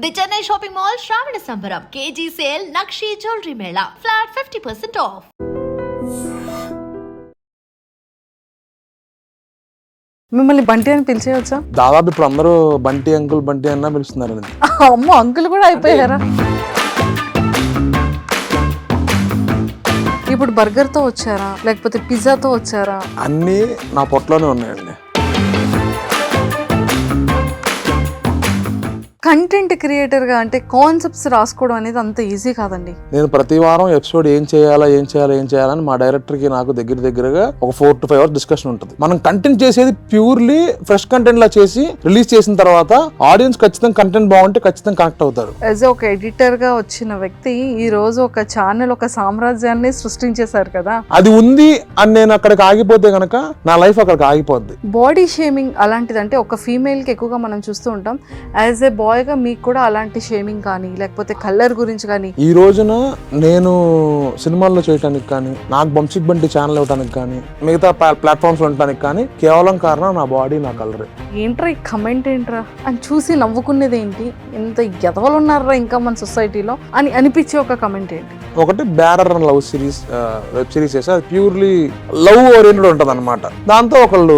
The Chennai shopping mall శ్రావణ సంబరం KG sale nakshi jewellery Mela flat 50% of. మిమ్మల్ని బంటి అని పిలిచేయచ్చా? దాదాపు ఇప్పుడు అందరూ బంటి అంకుల్ బంటి అన్న పిలుస్తున్నారు. అమ్మో, అంకుల్ కూడా అయిపోయారా? ఇప్పుడు బర్గర్తో వచ్చారా లేకపోతే పిజ్జాతో వచ్చారా? అన్నీ నా పొట్టలోనే ఉన్నాయండి. కంటెంట్ క్రియేటర్గా అంటే కాన్సెప్ట్స్ రాసుకోవడం అనేది అంత ఈజీ కాదండి. నేను ప్రతి వారం ఎపిసోడ్ ఏం చేయాలని మా డైరెక్టర్కి నాకు దగ్గరగా ఒక 4 to 5 hours డిస్కషన్ ఉంటుంది. మనం కంటెంట్ చేసేది ప్యూర్లీ ఫ్రెష్ కంటెంట్ లా చేసి రిలీజ్ చేసిన తర్వాత ఆడియన్స్ ఖచ్చితంగా కంటెంట్ బాగుంటే ఖచ్చితంగా కనెక్ట్ అవుతారు. యాజ్ ఒక ఎడిటర్గా వచ్చిన వ్యక్తి ఈ రోజు ఒక ఛానల్, ఒక సామ్రాజ్యాన్ని సృష్టించేశారు కదా. అది ఉంది అని నేను అక్కడికి ఆగిపోతే గనక నా లైఫ్ అక్కడికి ఆగిపోద్ది. బాడీ షేమింగ్ అలాంటిది అంటే ఒక ఫీమేల్కి ఎక్కువగా మనం చూస్తూ ఉంటాం. యాజ్ ఏ బాయ్గా మీకు కూడా అలాంటి షేమింగ్ కానీ లేకపోతే కలర్ గురించి కానీ ఈ రోజున నేను సినిమాల్లో చేయడానికి కానీ, నాకు బంసిక్ బంటి ఛానల్ ఇవ్వడానికి కానీ, మిగతా ప్లాట్ఫామ్స్ ఉండడానికి కానీ కేవలం కారణం నా బాడీ, నా కలరే. ఏంట్రా ఈ కమెంట్ ఏంట్రా అని చూసి నవ్వుకునేది ఏంటి? ఇంత ఎదవలు ఉన్నారా ఇంకా మన సొసైటీలో అని అనిపించే ఒక కమెంట్ ఏంటి? ఒకటి bearer love series, web series చేసి అది ప్యూర్లీ లవ్ ఓరియంటెడ్ ఉంటుంది అనమాట. దాంతో ఒకళ్ళు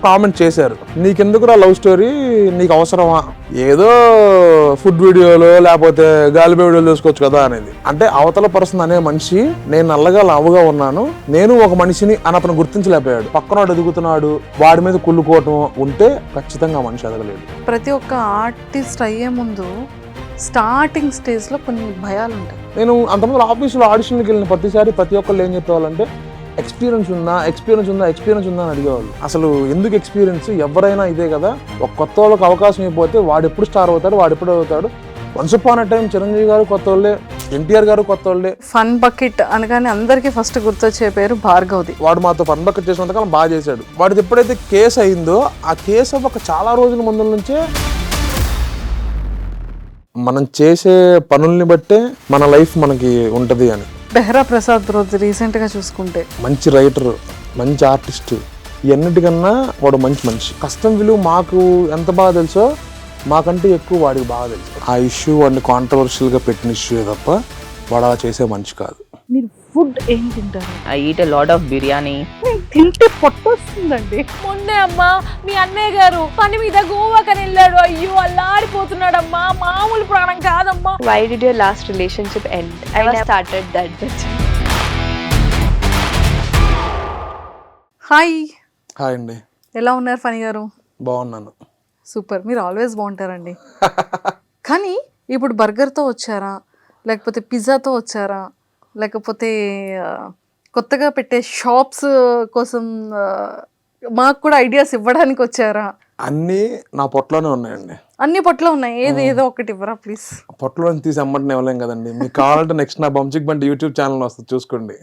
కామెంట్ చేశారు, నీకెందుకురా లవ్ స్టోరీ, నీకు అవసరమా, ఏదో ఫుడ్ వీడియోలు లేకపోతే గాలిబే వీడియోలు చూసుకోవచ్చు కదా అనేది. అంటే అవతల పర్సన్ అనే మనిషి నేను నల్లగా లావుగా ఉన్నాను, నేను ఒక మనిషిని అని అతను గుర్తించలేకపోయాడు. పక్కనాడు ఎదుగుతున్నాడు, వాడి మీద కుళ్ళుకోవటం ఉంటే ఖచ్చితంగా మనిషి ఎదగలేడు. ప్రతి ఒక్క ఆర్టిస్ట్ అయ్యే ముందు స్టార్టింగ్ స్టేజ్లో కొన్ని భయాలు ఉంటాయి. నేను అంతమంది ఆఫీసులో ఆడిషన్కి వెళ్ళిన ప్రతి ఒక్కళ్ళు ఏం చెప్పేవాళ్ళంటే ఎక్స్పీరియన్స్ ఉందా అని అడిగేవాళ్ళు. అసలు ఎందుకు ఎక్స్పీరియన్స్, ఎవరైనా ఇదే కదా, ఒక కొత్త వాళ్ళకి అవకాశం అయిపోతే వాడు ఎప్పుడు స్టార్ అవుతాడు, వాడు ఎప్పుడు అవుతాడు. Once upon a time Chiranjeevi గారు కొత్త వాళ్ళే, ఎన్టీఆర్ గారు కొత్త వాళ్ళే. ఫన్ బకెట్ అనగానే అందరికీ ఫస్ట్ గుర్తొచ్చే పేరు భార్గవ్ది. వాడు మాతో ఫన్ బకెట్ చేసినంతకాలం బాగా చేశాడు. వాడిది ఎప్పుడైతే కేసు అయిందో ఆ కేసు ఒక చాలా రోజుల ముందు నుంచే మనం చేసే పనుల్ని బట్టే మన లైఫ్ మనకి ఉంటది అని. బెహ్రా ప్రసాద్ రోజు రీసెంట్గా చూసుకుంటే మంచి రైటర్, మంచి ఆర్టిస్ట్, ఇవన్నిటికన్నా వాడు మంచి మనిషి. కష్టం విలువ మాకు ఎంత బాగా తెలుసో మాకంటే ఎక్కువ వాడికి బాగా తెలుసు. ఆ ఇష్యూ వాడిని కాంట్రవర్షియల్గా పెట్టిన ఇష్యూ తప్ప వాడు అలా చేసే మనిషి కాదు. మీరు ఫుడ్ ఏం తింటారు? I eat a lot of biryani. తింటే పొట్టొస్తుందండి. మొన్నే అమ్మా మీ అన్నయ్య గారు పని మీద గోవాకని వెళ్ళాడు. అయ్యో అల్లాడిపోతున్నాడమ్మా, మామూలు ప్రాణం కాదమ్మా. Why did your last relationship end? I never started that bitch. Hi అండి, ఎలా ఉన్నారు ఫణి గారు? బాగున్నాను. సూపర్, మీరు ఆల్వేస్ బాగుంటారండి. కానీ ఇప్పుడు బర్గర్తో వచ్చారా లేకపోతే పిజ్జాతో వచ్చారా లేకపోతే కొత్తగా పెట్టే షాప్స్ కోసం మాకు కూడా ఐడియాస్ ఇవ్వడానికి వచ్చారా? అన్నీ నా పొట్టలోనే ఉన్నాయండి. అన్ని పొట్లో ఉన్నాయి, ఏదో ఒకటి ఇవ్వరా ప్లీజ్? పొట్టలో తీసి అమ్మటం ఇవ్వలేం కదండి. మీకు కావాలంటే నెక్స్ట్ నా బంసిక్ బంటి యూట్యూబ్ ఛానల్ వస్తుంది, చూసుకోండి.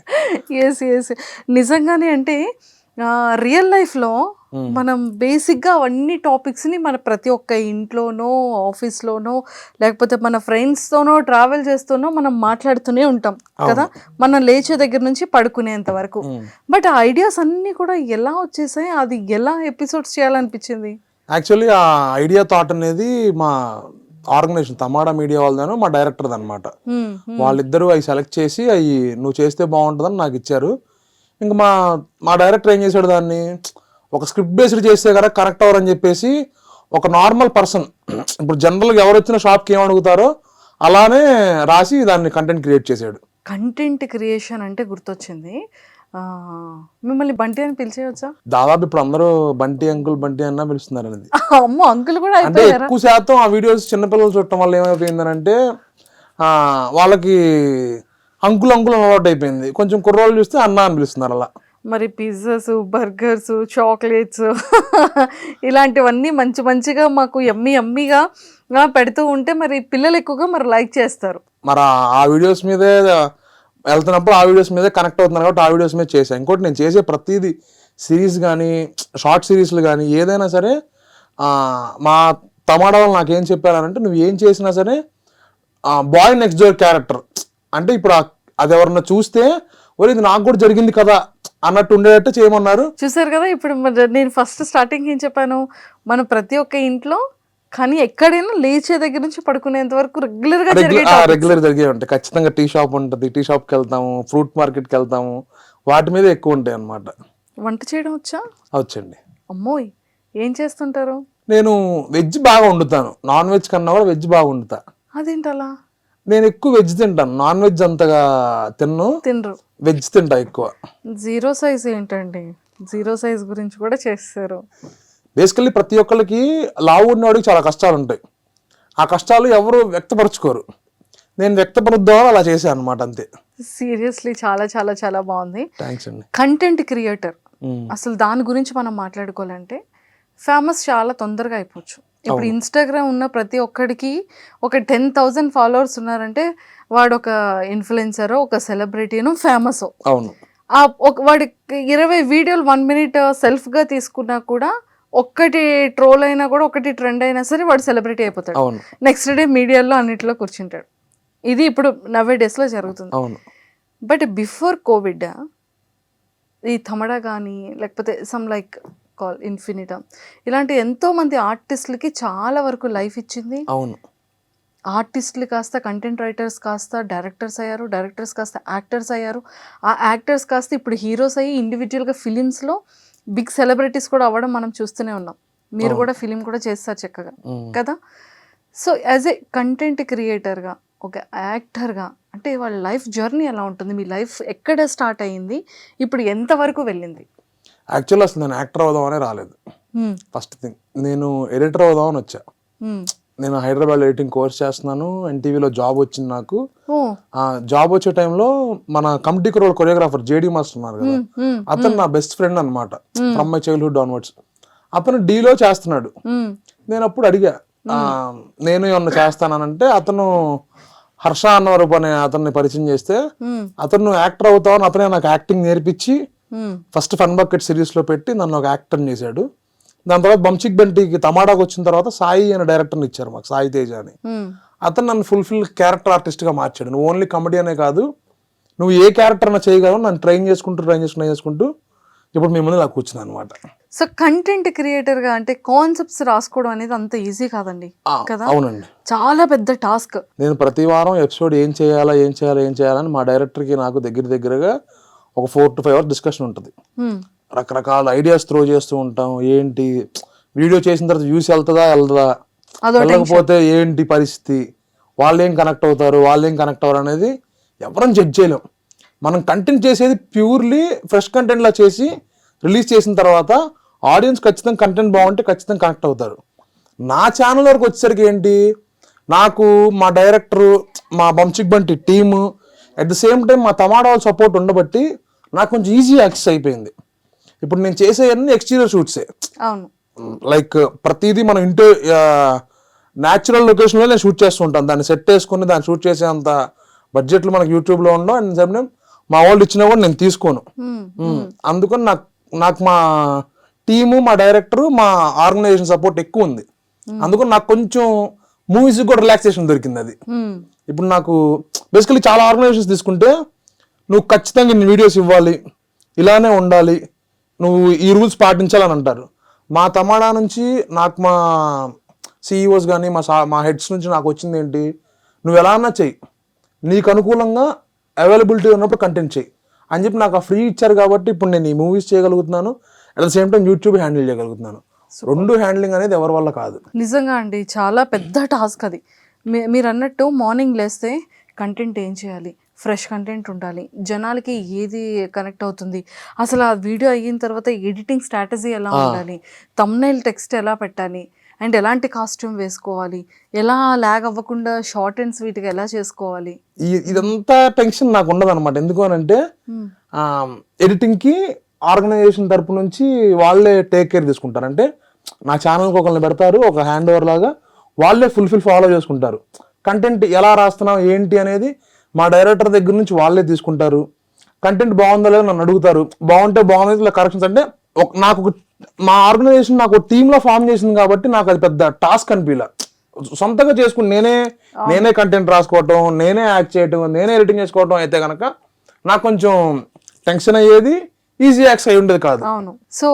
ఎస్ నిజంగానే అంటే రియల్ లైఫ్లో మనం బేసిక్గా అవన్నీ టాపిక్స్ని మన ప్రతి ఒక్క ఇంట్లోనో, ఆఫీస్లోనో, లేకపోతే మన ఫ్రెండ్స్తోనో, ట్రావెల్ చేస్తూనో మనం మాట్లాడుతూనే ఉంటాం కదా, మనం లేచే దగ్గర నుంచి పడుకునేంత వరకు. బట్ ఆ ఐడియాస్ అన్నీ కూడా ఎలా వచ్చేసాయి, అది ఎలా ఎపిసోడ్స్ చేయాలనిపించింది? యాక్చువల్లీ ఆ ఐడియా థాట్ అనేది మా ఆర్గనైజేషన్ తమాడా మీడియా వాళ్ళదాను, మా డైరెక్టర్ది అనమాట. వాళ్ళిద్దరూ అవి సెలెక్ట్ చేసి అవి నువ్వు చేస్తే బాగుంటుందని నాకు ఇచ్చారు. ఇంకా మా డైరెక్టర్ ఏం చేశాడు, దాన్ని ఒక స్క్రిప్ట్ బేస్డ్ చేస్తే కదా కరెక్ట్ అవ్వరని చెప్పేసి ఒక నార్మల్ పర్సన్, ఇప్పుడు జనరల్గా ఎవరు వచ్చిన షాప్కి ఏమడుగుతారో అలానే రాసి దాన్ని కంటెంట్ క్రియేట్ చేశాడు. కంటెంట్ క్రియేషన్ అంటే గుర్తొచ్చింది, మిమ్మల్ని బంటి అని పిలిచేయచ్చా? దాదాపు ఇప్పుడు అందరూ బంటి అంకుల్ బంటి అన్న పిలుస్తున్నారు అనేది. అమ్మో, అంకుల్ కూడా అంటే ఎక్కువ శాతం ఆ వీడియోస్ చిన్నపిల్లలు చూడటం వల్ల ఏమైపోయిందనంటే వాళ్ళకి అంకుల్ అలవాటు అయిపోయింది. కొంచెం కుర్రోళ్ళు చూస్తే అన్న అని పిలుస్తున్నారు అలా. మరి పిజ్జాస్, బర్గర్స్, చాక్లెట్స్ ఇలాంటివన్నీ మంచిగా మాకు ఎమ్మిగా పెడుతూ ఉంటే మరి పిల్లలు ఎక్కువగా మరి లైక్ చేస్తారు. మరి ఆ వీడియోస్ మీదే వెళ్తున్నప్పుడు ఆ వీడియోస్ మీదే కనెక్ట్ అవుతున్నారు కాబట్టి ఆ వీడియోస్ మీద చేశాను. ఇంకోటి నేను చేసే ప్రతిదీ సిరీస్ కానీ, షార్ట్ సిరీస్లు కానీ ఏదైనా సరే మా తమాడా వాళ్ళు నాకేం చెప్పారంటే, నువ్వు ఏం చేసినా సరే బాయ్ నెక్స్ట్ డోర్ క్యారెక్టర్ అంటే ఇప్పుడు అది ఎవరన్నా చూస్తే ఒరే ఇది నాకు కూడా జరిగింది కదా అన్నట్టు ఉండేటట్టు చేయమన్నారు. చూసారు కదా, ఇప్పుడు నేను ఫస్ట్ స్టార్టింగ్ ఏం చెప్పాను, మన ప్రతి ఒక్క ఇంట్లో కానీ ఎక్కడైనా లేచే దగ్గర నుంచి పడుకునేంత వరకు రెగ్యులర్ గా జరిగే రెగ్యులర్ జరిగే ఉంటాయి. ఖచ్చితంగా టీ షాప్ ఉంటుంది, టీ షాప్కి వెళ్తాము, ఫ్రూట్ మార్కెట్కి వెళ్తాము, వాటి మీద ఎక్కువ ఉంటాయి అన్నమాట. వంట చేయడం వచ్చా? వచ్చండి. అమ్మోయ్, ఏం చేస్తుంటారు? నేను వెజ్ బాగా వండుతాను, నాన్ వెజ్ కన్నా కూడా వెజ్ బాగా వండుతా. అదేంటి అలా? నేను ఎక్కువ వెజ్ తింటాను, నాన్ వెజ్ అంతగా తినరు, వెజ్ తింటా ఎక్కువ. జీరో సైజ్ ఏంటండి? జీరో సైజ్ గురించి కూడా చేస్తారు. బేసికల్లీ ప్రతి ఒక్కరికి లావు ఉన్నవాడికి చాలా కష్టాలు ఉంటాయి. ఆ కష్టాలు ఎవరు వ్యక్తపరచుకోరు, నేను వ్యక్తపరుద్దామని అలా చేశాను అనమాట, అంతే. సీరియస్లీ చాలా చాలా చాలా బాగుంది. థ్యాంక్స్ అండి. కంటెంట్ క్రియేటర్ అసలు దాని గురించి మనం మాట్లాడుకోవాలంటే ఫేమస్ చాలా తొందరగా అయిపోవచ్చు. ఇప్పుడు ఇన్స్టాగ్రామ్ ఉన్న ప్రతి ఒక్కడికి ఒక 10,000 ఫాలోవర్స్ ఉన్నారంటే వాడు ఒక ఇన్ఫ్లుయెన్సర్, ఒక సెలబ్రిటీను, ఫేమస్. అవును. వాడికి 20 వీడియోలు 1 మినిట్ సెల్ఫ్గా తీసుకున్నా కూడా ఒక్కటి ట్రోల్ అయినా కూడా ఒకటి ట్రెండ్ అయినా సరే వాడు సెలబ్రిటీ అయిపోతాడు. నెక్స్ట్ డే మీడియాలో అన్నిట్లో కూర్చుంటాడు. ఇది ఇప్పుడు నవ్వే డేస్లో జరుగుతుంది. బట్ బిఫోర్ కోవిడ్ ఈ తమడా కానీ లేకపోతే సమ్ లైక్ కాల్ ఇన్ఫినిటా ఇలాంటి ఎంతోమంది ఆర్టిస్టులకి చాలా వరకు లైఫ్ ఇచ్చింది. అవును. ఆర్టిస్టులు కాస్త కంటెంట్ రైటర్స్ కాస్త డైరెక్టర్స్ అయ్యారు, డైరెక్టర్స్ కాస్త యాక్టర్స్ అయ్యారు, ఆ యాక్టర్స్ కాస్త ఇప్పుడు హీరోస్ అయ్యి ఇండివిజువల్గా ఫిలిమ్స్లో బిగ్ సెలబ్రిటీస్ కూడా అవ్వడం మనం చూస్తూనే ఉన్నాం. మీరు కూడా ఫిలిం కూడా చేస్తారు చక్కగా కదా. సో యాజ్ ఏ కంటెంట్ క్రియేటర్గా, ఒక యాక్టర్గా, అంటే వాళ్ళ లైఫ్ జర్నీ ఎలా ఉంటుంది? మీ లైఫ్ ఎక్కడ స్టార్ట్ అయ్యింది, ఇప్పుడు ఎంతవరకు వెళ్ళింది? యాక్చువల్లీ అసలు నేను యాక్టర్ అవుదామనే రాలేదు. ఫస్ట్ థింగ్, నేను ఎడిటర్ అవుదామని వచ్చా. నేను హైదరాబాద్ ఎడిటింగ్ కోర్స్ చేస్తున్నాను, ఎన్టీవీలో జాబ్ వచ్చింది నాకు. జాబ్ వచ్చే టైంలో మన committee role choreographer JD master ఉన్నారు కదా, అతను నా బెస్ట్ ఫ్రెండ్ అనమాట ఫ్రమ్ మై చైల్డ్హుడ్ ఆన్వర్డ్స్. అతను డీలో చేస్తున్నాడు. నేను అప్పుడు అడిగా, నేను ఏమన్నా చేస్తానంటే అతను హర్ష అన్నవరపు అనే అతన్ని పరిచయం చేస్తే అతను యాక్టర్ అవుతావని అతనే నాకు యాక్టింగ్ నేర్పించి ఫస్ట్ ఫన్ బకెట్ సిరీస్ లో పెట్టి నన్ను ఒక యాక్టర్ చేశాడు. దాని తర్వాత బంచిక్ బంటికి తమాడాకు వచ్చిన తర్వాత సాయి అనే డైరెక్టర్ని ఇచ్చారు మాకు, సాయి తేజ అని. అతను నన్ను ఫుల్ఫిల్ క్యారెక్టర్ ఆర్టిస్ట్ గా మార్చాడు. నువ్వు ఓన్లీ కామెడీ అనే కాదు, నువ్వు ఏ క్యారెక్టర్ అయినా చేయగలవు. నన్ను ట్రైన్ చేసుకుంటూ ఇప్పుడు మీ ముందు నాకు కూర్చున్నాను అనమాట. సో కంటెంట్ క్రియేటర్గా అంటే కాన్సెప్ట్స్ రాసుకోవడం అనేది అంత ఈజీ కాదండి కదా. అవునండి, చాలా పెద్ద టాస్క్. నేను ప్రతి వారం ఎపిసోడ్ ఏం చేయాలని మా డైరెక్టర్కి నాకు దగ్గరగా ఒక 4 to 5 hours డిస్కషన్ ఉంటుంది. రకరకాల ఐడియాస్ త్రో చేస్తూ ఉంటాం. ఏంటి వీడియో చేసిన తర్వాత వ్యూస్ వెళ్తుందా వెళ్ళకపోతే ఏంటి పరిస్థితి, వాళ్ళు ఏం కనెక్ట్ అవుతారు అనేది ఎవరైనా జడ్జ్ చేయలేం. మనం కంటెంట్ చేసేది ప్యూర్లీ ఫ్రెష్ కంటెంట్ లా చేసి రిలీజ్ చేసిన తర్వాత ఆడియన్స్ ఖచ్చితంగా కంటెంట్ బాగుంటే ఖచ్చితంగా కనెక్ట్ అవుతారు. నా ఛానల్ వరకు వచ్చేసరికి ఏంటి, నాకు మా డైరెక్టరు, మా Banchik Bunty team, at the same time మా తమాడా సపోర్ట్ ఉండబట్టి నాకు కొంచెం ఈజీ యాక్సెస్ అయిపోయింది. ఇప్పుడు నేను చేసేవన్నీ ఎక్స్టీరియర్ షూట్సే. అవును, లైక్ ప్రతిదీ మనం న్యాచురల్ లొకేషన్లో నేను షూట్ చేస్తూ ఉంటాను. దాన్ని సెట్ వేసుకుని దాన్ని షూట్ చేసే అంత బడ్జెట్లు మనకు యూట్యూబ్లో ఉండవు. అండ్ సేమ్ టైం మా వాళ్ళు ఇచ్చినా కూడా నేను తీసుకోను. అందుకని నాకు మా టీము, మా డైరెక్టరు, మా ఆర్గనైజేషన్ సపోర్ట్ ఎక్కువ ఉంది. అందుకని నాకు కొంచెం మూవీస్కి కూడా రిలాక్సేషన్ దొరికింది. అది ఇప్పుడు నాకు బేసికలీ చాలా ఆర్గనైజేషన్స్ తీసుకుంటే నువ్వు ఖచ్చితంగా ఇన్ని వీడియోస్ ఇవ్వాలి, ఇలానే ఉండాలి, నువ్వు ఈ రూల్స్ పాటించాలని అంటారు. మా తమాడా నుంచి నాకు మా సిఇఓస్ కానీ మా హెడ్స్ నుంచి నాకు వచ్చింది ఏంటి, నువ్వు ఎలా అన్నా చెయ్యి, నీకు అనుకూలంగా అవైలబిలిటీ ఉన్నప్పుడు కంటెంట్ చెయ్యి అని చెప్పి నాకు ఆ ఫ్రీ ఇచ్చారు. కాబట్టి ఇప్పుడు నేను ఈ మూవీస్ చేయగలుగుతున్నాను, at the same time YouTube handle చేయగలుగుతున్నాను. రెండు హ్యాండ్లింగ్ అనేది ఎవరి వల్ల కాదు. నిజంగా అండి, చాలా పెద్ద టాస్క్ అది. మీరు అన్నట్టు మార్నింగ్ లేస్తే కంటెంట్ ఏం చేయాలి, ఫ్రెష్ కంటెంట్ ఉండాలి, జనాలకి ఏది కనెక్ట్ అవుతుంది, అసలు ఆ వీడియో అయిన తర్వాత ఎడిటింగ్ స్ట్రాటజీ ఎలా ఉండాలి, థంబ్నెయిల్ టెక్స్ట్ ఎలా పెట్టాలి, అండ్ ఎలాంటి కాస్ట్యూమ్ వేసుకోవాలి, ఎలా లాగ్ అవ్వకుండా షార్ట్ అండ్ స్వీట్గా ఎలా చేసుకోవాలి, ఇదంతా టెన్షన్ నాకు ఉండదు అనమాట. ఎందుకు అని అంటే ఎడిటింగ్కి ఆర్గనైజేషన్ తరపు నుంచి వాళ్ళే టేక్ కేర్ తీసుకుంటారు. అంటే నా ఛానల్కి ఒకరిని పెడతారు, ఒక హ్యాండ్ ఓవర్ లాగా వాళ్ళే ఫుల్ఫిల్ ఫాలో చేసుకుంటారు. కంటెంట్ ఎలా రాస్తున్నాం ఏంటి అనేది మా డైరెక్టర్ దగ్గర నుంచి వాళ్ళే తీసుకుంటారు. కంటెంట్ బాగుందో లేదో నన్ను అడుగుతారు, బాగుంటే బాగుంది, ఇలా కరెక్షన్స్. అంటే నాకు మా ఆర్గనైజేషన్ నాకు టీంలో ఫామ్ చేసింది కాబట్టి నాకు అది పెద్ద టాస్క్ అనిపించలే. సొంతంగా చేసుకుని నేనే కంటెంట్ రాసుకోవటం, నేనే యాక్ట్ చేయటం, నేనే ఎడిటింగ్ చేసుకోవటం అయితే కనుక నాకు కొంచెం టెన్షన్ అయ్యేది, ఈజీ యాక్స్ అయి ఉండేది కాదు. అవును. సో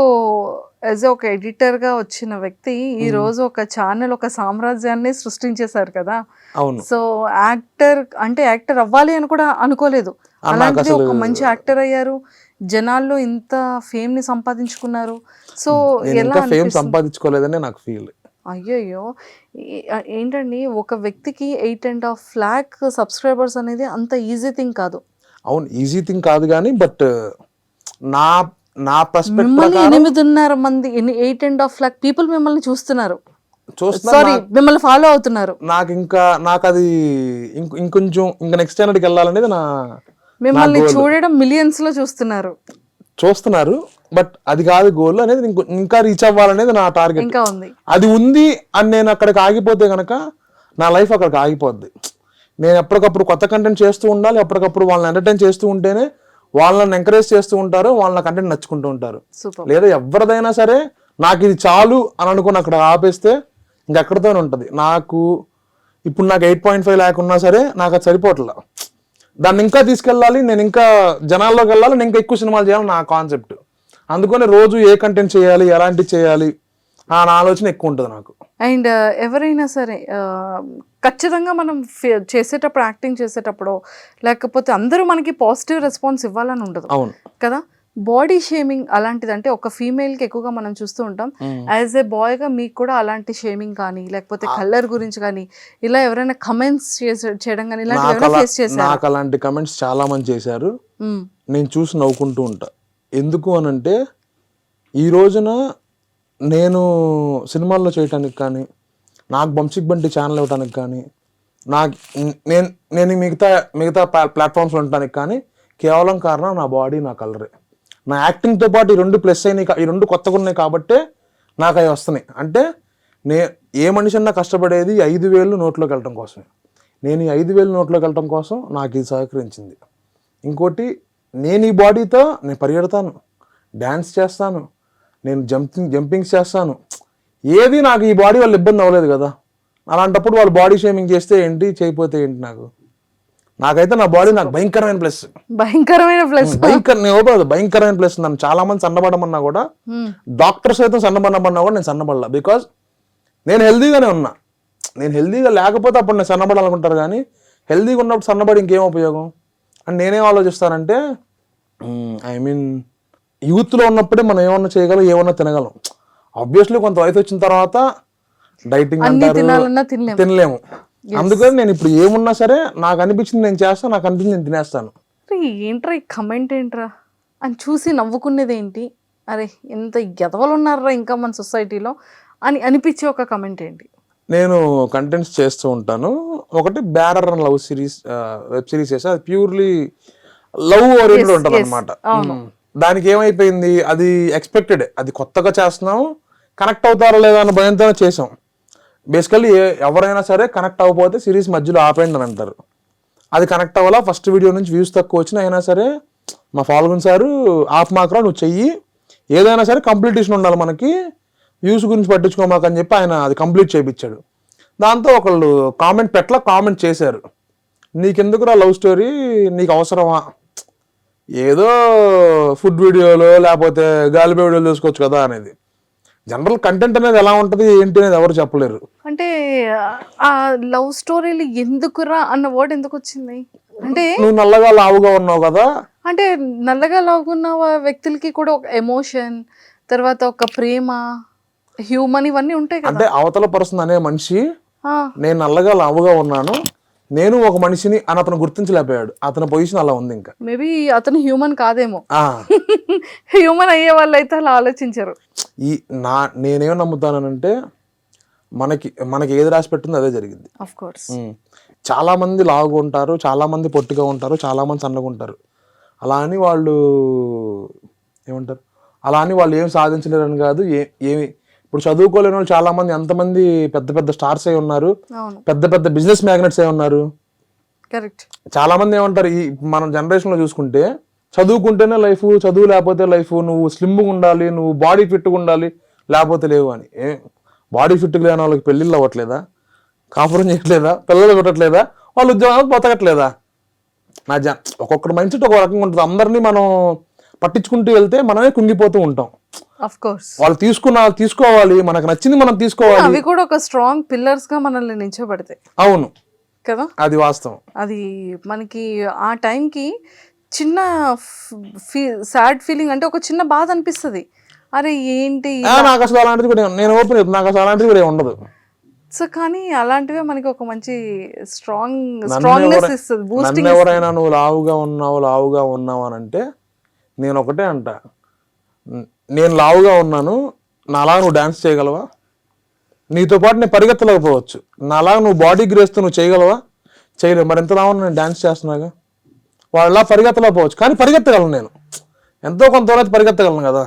యాజ్ ఒక ఎడిటర్గా వచ్చిన వ్యక్తి ఈ రోజు ఒక ఛానల్, ఒక సామ్రాజ్యాన్ని సృష్టించేశారు కదా. అవును. సో యాక్టర్ అవ్వాలి అని కూడా అనుకోలేదు, అలాంటిది ఒక మంచి యాక్టర్ అయ్యారు, జనాల్లో ఇంత ఫేమ్ ని సంపాదించుకున్నారు. సో నేను ఎలా ఇంకా ఫేమ్ అనిపిస్తుంది? సంపాదించుకోలేదని నాకు ఫీల్. అయ్యయ్యో, ఏంటండి ఒక వ్యక్తికి 8.5 lakh సబ్స్క్రైబర్స్ అనేది అంత ఈజీ థింగ్ కాదు. అవును, ఈజీ థింగ్ కాదు కానీ బట్ నా పర్స్పెక్టివ్ మిమ్మల్ని 8.5 మంది 8.5 lakh పీపుల్ మిమ్మల్ని చూస్తున్నారు, సారీ మిమ్మల్ని ఫాలో అవుతున్నారు. నాకు అది ఇంకొంచెం ఇంకా నెక్స్ట్ స్టాండర్డ్కి వెళ్ళాలనేది మిమ్మల్ని చూడడం మిలియన్స్ లో చూస్తున్నారు, బట్ అది కాదు గోల్ అనేది. ఇంకా రీచ్ అవ్వాలనేది నా టార్గెట్. ఇంకా ఉంది, అది ఉంది అని నేను అక్కడికి ఆగిపోతే కనుక నా లైఫ్ అక్కడికి ఆగిపోద్ది. నేను ఎప్పటికప్పుడు కొత్త కంటెంట్ చేస్తూ ఉండాలి, ఎప్పటికప్పుడు వాళ్ళని ఎంటర్టైన్ చేస్తూ ఉంటేనే వాళ్ళని ఎంకరేజ్ చేస్తూ ఉంటారు, వాళ్ళ కంటెంట్ నచ్చుకుంటూ ఉంటారు. లేదా ఎవరిదైనా సరే నాకు ఇది చాలు అని అనుకుని అక్కడ ఆపేస్తే ఇంకెక్కడితోనే ఉంటుంది. ఇప్పుడు నాకు 8.5 lakh ఉన్నా సరే నాకు అది సరిపోవట్లా. దాన్ని ఇంకా తీసుకెళ్ళాలి, నేను ఇంకా జనాల్లోకి వెళ్ళాలి, నేను ఇంకా ఎక్కువ సినిమాలు చేయాలి నా కాన్సెప్ట్. అందుకని రోజు ఏ కంటెంట్ చేయాలి, ఎలాంటివి చేయాలి ఆ ఆలోచన ఎక్కువ ఉంటుంది నాకు. అండ్ ఎవరైనా సరే ఖచ్చితంగా మనం చేసేటప్పుడు, యాక్టింగ్ చేసేటప్పుడు, లేకపోతే అందరూ మనకి పాజిటివ్ రెస్పాన్స్ ఇవ్వాలని ఉండదు. అవును కదా. బాడీ షేమింగ్ అలాంటిది అంటే ఒక ఫీమేల్కి ఎక్కువగా మనం చూస్తూ ఉంటాం. యాజ్ ఏ బాయ్గా మీకు కూడా అలాంటి షేమింగ్ కానీ, లేకపోతే కలర్ గురించి కానీ ఇలా ఎవరైనా కమెంట్స్ చేయడం కానీ ఇలాంటివి ఫేస్ చేశారు? నాకు అలాంటి కమెంట్స్ చాలా మంది చేశారు, నేను చూసి నవ్వుకుంటూ ఉంటా. ఎందుకు అనంటే ఈ రోజున నేను సినిమాల్లో చేయటానికి కానీ, నాకు బంసిక్ బంటి ఛానల్ ఇవ్వడానికి కానీ, నేను మిగతా ప్లాట్ఫామ్స్లో ఉండటానికి కానీ కేవలం కారణం నా బాడీ, నా కలరే. నా యాక్టింగ్తో పాటు ఈ 2 ప్లస్ అయినాయి, ఈ 2 కొత్తగా ఉన్నాయి కాబట్టే నాకు అవి వస్తున్నాయి. అంటే ఏ మనిషి అన్నా కష్టపడేది 5,000 నోట్లోకి వెళ్ళటం కోసమే. నేను ఈ 5,000 నోట్లోకి వెళ్ళటం కోసం నాకు ఇది సహకరించింది. ఇంకోటి, నేను ఈ బాడీతో నేను పరిగెడతాను, డ్యాన్స్ చేస్తాను, నేను జంపింగ్స్ చేస్తాను. ఏది నాకు ఈ బాడీ వాళ్ళు ఇబ్బంది అవ్వలేదు కదా. అలాంటప్పుడు వాళ్ళు బాడీ షేమింగ్ చేస్తే ఏంటి, చేయకపోతే ఏంటి? నాకైతే నా బాడీ నాకు భయంకరమైన ప్లస్. భయంకరమైన ప్లస్. నన్ను చాలా మంది సన్నబడమన్నా కూడా, డాక్టర్స్ అయితే సన్నబడమన్నా కూడా నేను సన్నబడలా. బికాజ్ నేను హెల్దీగానే ఉన్నా. నేను హెల్దీగా లేకపోతే అప్పుడు నేను సన్నబడాలనుకుంటారు, కానీ హెల్దీగా ఉన్నప్పుడు సన్నబడి ఇంకేం ఉపయోగం అని నేనేం ఆలోచిస్తానంటే, యూత్లో ఉన్నప్పుడే మనం ఏమన్నా చేయగలం, ఏమన్నా తినగలం. ఆబ్వియస్లీ కొంత వయసు వచ్చిన తర్వాత డైటింగ్ అంటారు, తినలేము. అందుకని నేను ఇప్పుడు ఏమున్నా సరే నాకు అనిపించింది నేను చేస్తాను, నాకు అనిపించింది నేను తినేస్తాను. ఏంట్రా ఈ కమెంట్ ఏంట్రా అని చూసి నవ్వుకునేది ఏంటి? అరే ఎంత ఎదవలు ఉన్నారా ఇంకా మన సొసైటీలో అని అనిపించే ఒక కమెంట్ ఏంటి? నేను కంటెంట్స్ చేస్తూ ఉంటాను. ఒకటి bearer and love series, web series చేస్తే అది ప్యూర్లీ లవ్ ఓరియంటెడ్ ఉంటుంది అనమాట. దానికి ఏమైపోయింది, అది ఎక్స్పెక్టెడ్, అది కొత్తగా చేస్తున్నాం, కనెక్ట్ అవుతారో లేదా అన్న భయంతోనే చేసాం. బేసికల్లీ ఎవరైనా సరే కనెక్ట్ అవ్వకపోతే సిరీస్ మధ్యలో ఆపేయండి అని అంటారు. అది కనెక్ట్ అవ్వాలా, ఫస్ట్ వీడియో నుంచి వ్యూస్ తక్కువ వచ్చినా అయినా సరే మా ఫాల్గున్ సారు ఆఫ్ మాత్రం నువ్వు చెయ్యి, ఏదైనా సరే కంప్లీటేషన్ ఉండాలి మనకి, వ్యూస్ గురించి పట్టించుకోమాకని చెప్పి ఆయన అది కంప్లీట్ చేయించాడు. దాంతో ఒకళ్ళు కామెంట్ చేశారు, నీకెందుకురా లవ్ స్టోరీ, నీకు అవసరమా, ఏదో ఫుడ్ వీడియోలో లేకపోతే గాలిపే వీడియోలు చూసుకోవచ్చు కదా అనేది. జనరల్ కంటెంట్ అనేది ఎలా ఉంటుంది ఏంటి అనేది ఎవరు చెప్పలేరు. అంటే ఆ లవ్ స్టోరీలు ఎందుకురా అన్న వర్డ్ ఎందుకు వచ్చింది అంటే, నువ్వు నల్లగా లావుగా ఉన్నావు కదా, అంటే నల్లగా లావుకున్న వ్యక్తులకి కూడా ఒక ఎమోషన్, తర్వాత ఒక ప్రేమ, హ్యూమన్ ఇవన్నీ ఉంటాయి కదా. అంటే అవతల పర్సన్ అనే మనిషి నేను నల్లగా లావుగా ఉన్నాను, నేను ఒక మనిషిని అని అతను గుర్తించలేకపోయాడు. అతని పొజిషన్ అలా ఉంది. ఇంకా మేబీ అతను హ్యూమన్ కాదేమో, హ్యూమన్ అయ్యే వాళ్ళు అయితే అలా ఆలోచించారు. నేనేం నమ్ముతానంటే మనకి ఏది రాసి పెట్టిందో అదే జరిగింది. ఆఫ్ కోర్స్ చాలా మంది లావుగా ఉంటారు, చాలా మంది పొట్టిగా ఉంటారు, చాలా మంది సన్నగా ఉంటారు. అలా అని వాళ్ళు ఏమంటారు, అలా అని వాళ్ళు ఏం సాధించలేరని కాదు. ఇప్పుడు చదువుకోలేని వాళ్ళు చాలా మంది, ఎంతమంది పెద్ద పెద్ద స్టార్స్ అయి ఉన్నారు, పెద్ద పెద్ద బిజినెస్ మ్యాగ్నెట్స్ అయి ఉన్నారు. కరెక్ట్. చాలా మంది ఏమంటారు, ఈ మన జనరేషన్ లో చూసుకుంటే చదువుకుంటేనే లైఫ్, చదువు లేకపోతే లైఫ్, నువ్వు స్లిమ్గా ఉండాలి, నువ్వు బాడీ ఫిట్గా ఉండాలి, లేకపోతే లేవు అని. బాడీ ఫిట్గా లేని వాళ్ళకి పెళ్ళిళ్ళు అవ్వట్లేదా, కాపురం చేయట్లేదా, పిల్లలు పెట్టట్లేదా, వాళ్ళు ఉద్యోగాలకు బతకట్లేదా? ఒక్కొక్కటి మైండ్ సెట్ ఒక రకంగా ఉంటుంది. అందరినీ మనం పట్టించుకుంటూ వెళ్తే మనమే కుంగిపోతూ ఉంటాం. ఆఫ్ కోర్స్ వాళ్ళు తీసుకోవాలి, మనకు నచ్చింది మనం తీసుకోవాలి. అవి కూడా ఒక స్ట్రాంగ్ పిల్లర్స్ గా మనల్ని నిల్చోబెడతాయి అవును కదా, అది వాస్తవం. అది మనకి ఆ టైంకి చిన్న సాడ్ ఫీలింగ్ అంటే ఒక చిన్న బాధ అనిపిస్తుంది, అరే ఏంటి నాకు అసలు అలాంటిది కూడా నేను ఓపెన్ చెప్తాను, నాకు అసలు అలాంటిది కూడా ఉండదు. సో కానీ అలాంటివే మనకి ఒక మంచి స్ట్రాంగ్నెస్ ఇస్తుంది, నన్ను బూస్టింగ్. ఎవరైనా నువ్వు లావుగా ఉన్నావు అని అంటే నేను ఒకటే అంట, నేను లావుగా ఉన్నాను, నాలా నువ్వు డాన్స్ చేయగలవా? నీతో పాటు నేను పరిగెత్తలేకపోవచ్చు, నాలా నువ్వు బాడీ గ్రేస్తో నువ్వు చేయగలవా? చేయలేవు. మరి ఎంత లావు నేను డాన్స్ చేస్తున్నాగా, వాళ్ళలా పరిగెత్తలేకపోవచ్చు కానీ పరిగెత్తగలను, నేను ఎంతో కొంతవరకు పరిగెత్తగలను కదా.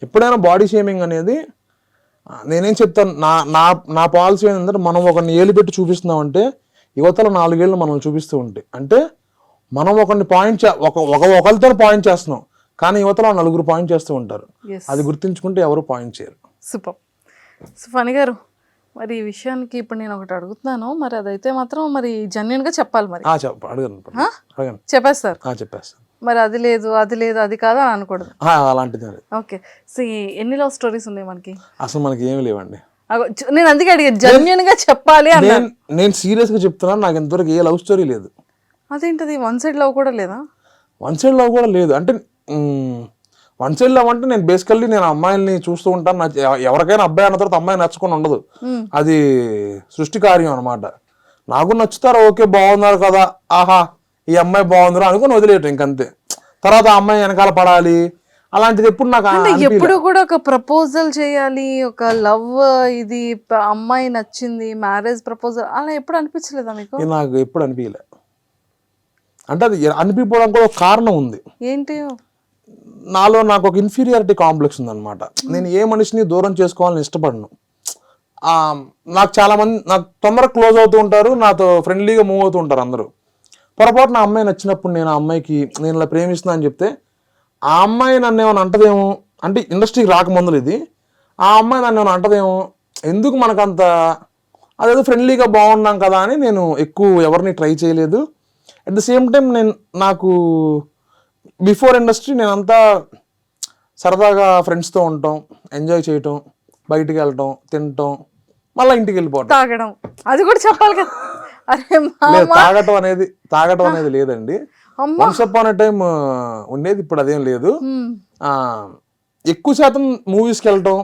ఎప్పుడైనా బాడీ షేమింగ్ అనేది నేనేం చెప్తాను, నా పాలసీ ఏంటంటే, మనం ఒకరిని ఏలు పెట్టి చూపిస్తున్నామంటే యువతల 4 ఏళ్ళు మనం చూపిస్తూ ఉంటాయి. అంటే మనం ఒకరిని ఒకరితో పాయింట్ చేస్తున్నాం కానీ యువతలో 4 పాయింట్ చేస్తూ ఉంటారు. అది గుర్తించుకుంటే ఎవరు పాయింట్ చేయరు. సూపర్. సో ఫణి గారు, మరి ఈ విషయానికి ఇప్పుడు నేను ఒకటి అడుగుతున్నాను, మరి అదైతే మాత్రం మరి జెన్యున్ గా చెప్పాలి. మరి అడగను, చెప్పేస్తారు. చెప్పేస్తాను. మరి అది లేదు అది కాదు అని అనకూడదు. అలాంటిది ఓకే. సో ఎన్ని లవ్ స్టోరీస్ ఉన్నాయి మనకి? అసలు మనకి ఏమి లేవండి. నేను అందుకే అడిగా, జెన్యున్ గా చెప్పాలి అని. నేను సీరియస్ గా చెప్తున్నాను, నాకు ఇంతవరకు ఏ లవ్ స్టోరీ లేదు. అదేంటది, వన్ సైడ్ లవ్ కూడా లేదా? వన్ సైడ్ లవ్ కూడా లేదు అంటే, వన్ సైడ్ లవ్ అంటే నేను బేసికల్లీ నేను అమ్మాయిల్ని చూస్తూ ఉంటాను. ఎవరికైనా అబ్బాయి అన్న తర్వాత అమ్మాయి నచ్చుకొని ఉండదు, అది సృష్టి కార్యం అనమాట. నాకు నచ్చుతారు, ఓకే బాగున్నారు కదా, ఆహా ఈ అమ్మాయి బాగుందిరా అనుకుని వదిలేయటం ఇంకంతే. తర్వాత ఆ అమ్మాయి వెనకాల పడాలి అలాంటిది ఎప్పుడు నాకు ఎప్పుడు కూడా ఒక ప్రపోజల్ చేయాలి, ఒక లవ్, ఇది అమ్మాయి నచ్చింది, మ్యారేజ్ ప్రపోజల్ అలా ఎప్పుడు అనిపించలేదా మీకు? నాకు ఎప్పుడు అనిపించలే. అంటే అది అనిపించడం కూడా ఒక కారణం ఉంది. ఏంటి? నాకు ఒక ఇన్ఫీరియారిటీ కాంప్లెక్స్ ఉందన్నమాట. నేను ఏ మనిషిని దూరం చేసుకోవాలని ఇష్టపడను. నాకు చాలా మంది నాకు తొందరగా క్లోజ్ అవుతూ ఉంటారు, నాతో ఫ్రెండ్లీగా మూవ్ అవుతూ ఉంటారు అందరూ. పొరపాటు నా అమ్మాయి నచ్చినప్పుడు నేను ఆ అమ్మాయికి నేను ఇలా ప్రేమిస్తున్నా అని చెప్తే ఆ అమ్మాయి నన్ను ఏమైనా అంటదేమో, అంటే ఇండస్ట్రీకి రాకముందులు ఇది, ఆ అమ్మాయి నన్ను ఏమైనా అంటదేమో, ఎందుకు మనకంత అదేదో ఫ్రెండ్లీగా బాగున్నాం కదా అని నేను ఎక్కువ ఎవరిని ట్రై చేయలేదు. అట్ ద సేమ్ టైం నాకు బిఫోర్ ఇండస్ట్రీ నేనంతా సరదాగా ఫ్రెండ్స్తో ఉండటం, ఎంజాయ్ చేయటం, బయటికి వెళ్ళటం, తినటం, మళ్ళీ ఇంటికి వెళ్ళిపోవటం, తాగడం, అది కూడా చెప్పాలి కదా. అరే తాగటం అనేది లేదండి. వన్స్ అపాన్ ఎ టైం ఉండేది, ఇప్పుడు అదేం లేదు. ఎక్కువ శాతం మూవీస్కి వెళ్ళటం,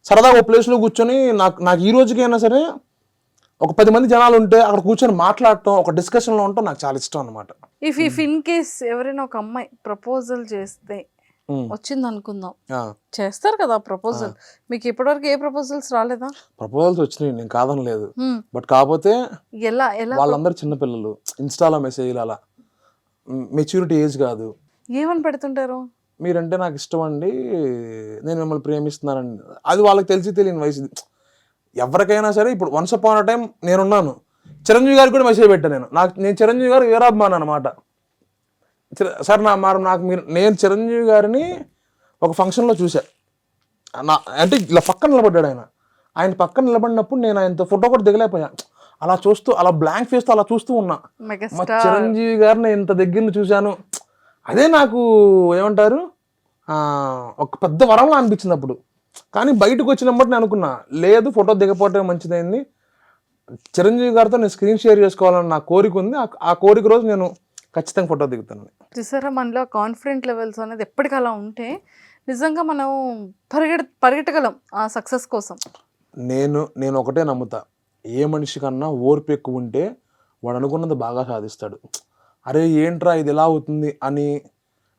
సరదాగా ఒక ప్లేస్లో కూర్చొని నాకు ఈ రోజుకైనా సరే ఒక 10 మంది జనాలు ఉంటే అక్కడ కూర్చొని మాట్లాడటం, ఒక డిస్కషన్లో ఉండటం నాకు చాలా ఇష్టం అనమాట. ఇఫ్ ఇన్ కేస్ ఎవరైనా ఒక అమ్మాయి ప్రపోజల్ చేస్తే వచ్చింది అనుకుందాం, చేస్తారు కదా ప్రపోజల్, మీకు ఇప్పటివరకు ఏ ప్రపోజల్స్ రాలేదా? ప్రపోజల్స్ వచ్చినాయి, నేను కాదనలేదు. బట్ కాకపోతే ఎలా వాళ్ళందరూ చిన్నపిల్లలు, ఇన్స్టాలో మెసేజ్లు, అలా మెచ్యూరిటీ ఏజ్ కాదు. ఏమని పెడుతుంటారు? మీరంటే నాకు ఇష్టం అండి, నేను మిమ్మల్ని ప్రేమిస్తున్నానండి. అది వాళ్ళకి తెలియని వయసు. ఎవరికైనా సరే ఇప్పుడు వన్స్ అపాన్ అ టైం నేనున్నాను, చిరంజీవి గారికి కూడా మెసేజ్ పెట్టాను. నేను చిరంజీవి గారు వీరాభిమాని అనమాట. సార్ నేను చిరంజీవి గారిని ఒక ఫంక్షన్లో చూసా. అంటే ఇలా పక్కన నిలబడ్డాడు ఆయన పక్కన నిలబడినప్పుడు నేను ఆయనతో ఫోటో కూడా దిగలేకపోయా. అలా చూస్తూ, అలా బ్లాంక్ ఫేస్తో అలా చూస్తూ ఉన్నా. మా చిరంజీవి గారిని ఇంత దగ్గర చూశాను, అదే నాకు ఏమంటారు ఒక పెద్ద వరంలా అనిపించింది అప్పుడు. కానీ బయటకు వచ్చినప్పుడు నేను అనుకున్నా, లేదు ఫోటో దిగపోవటం మంచిదైంది, చిరంజీవి గారితో నేను స్క్రీన్ షేర్ చేసుకోవాలని నా కోరిక ఉంది. ఆ కోరిక రోజు నేను ఖచ్చితంగా ఫోటో దిగుతాను. చూసారా, మనలో కాన్ఫిడెంట్ లెవెల్స్ అనేది ఎప్పటికీ అలా ఉంటే నిజంగా మనం పరిగెట్టగలం ఆ సక్సెస్ కోసం. నేను ఒకటే నమ్ముతా, ఏ మనిషి కన్నా ఓర్పు ఎక్కువ ఉంటే వాడు అనుకున్నది బాగా సాధిస్తాడు. అరే ఏంట్రా ఇది ఎలా అవుతుంది అని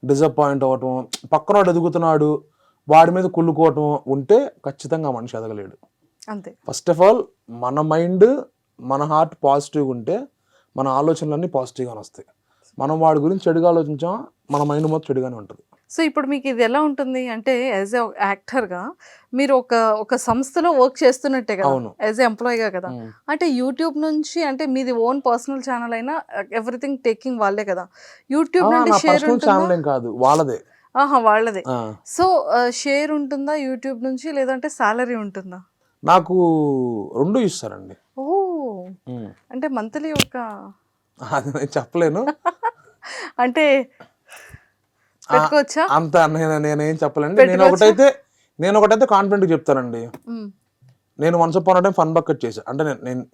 డిసప్పాయింట్ అవ్వటం, పక్కనోడు ఎదుగుతున్నాడు వాడి మీద కుళ్ళుకోవటం ఉంటే ఖచ్చితంగా మనిషి ఎదగలేడు. అంతే. ఫస్ట్ ఆఫ్ ఆల్ మన మైండ్, మన హార్ట్ పాజిటివ్గా ఉంటే మన ఆలోచనలన్నీ పాజిటివ్గానే వస్తాయి. మనం వాడి గురించి చెడుగా ఆలోచించాం, మన మైండ్ మొత్తం చెడుగానే ఉంటుంది. సో ఇప్పుడు మీకు ఇది ఎలా ఉంటుంది అంటే, యాజ్ ఎ యాక్టర్గా మీరు ఒక సంస్థలో వర్క్ చేస్తున్నట్టే కదా, యాజ్ ఎ ఎంప్లాయీగా కదా. అంటే యూట్యూబ్ నుంచి, అంటే మీది ఓన్ పర్సనల్ ఛానల్ అయినా ఎవ్రీథింగ్ టేకింగ్ వాళ్ళే కదా, యూట్యూబ్ నుండి షేర్ ఛానల్ కాదు వాళ్ళదే. వాళ్ళదే. సో షేర్ ఉంటుందా యూట్యూబ్ నుంచి, లేదంటే సాలరీ ఉంటుందా? నాకు 2 ఇస్తారండి. ఓ, అంటే మంత్లీ ఒక అది నేను చెప్పలేను. అంటే పెట్టుకోవచ్చా? అంత నేనేం చెప్పలేండి. నేను ఒకటైతే నేను ఒకటైతే కాన్ఫిడెంట్గా చెప్తానండి, మ్మ్. నేను once upon time fun bucket చేశాను. అంటే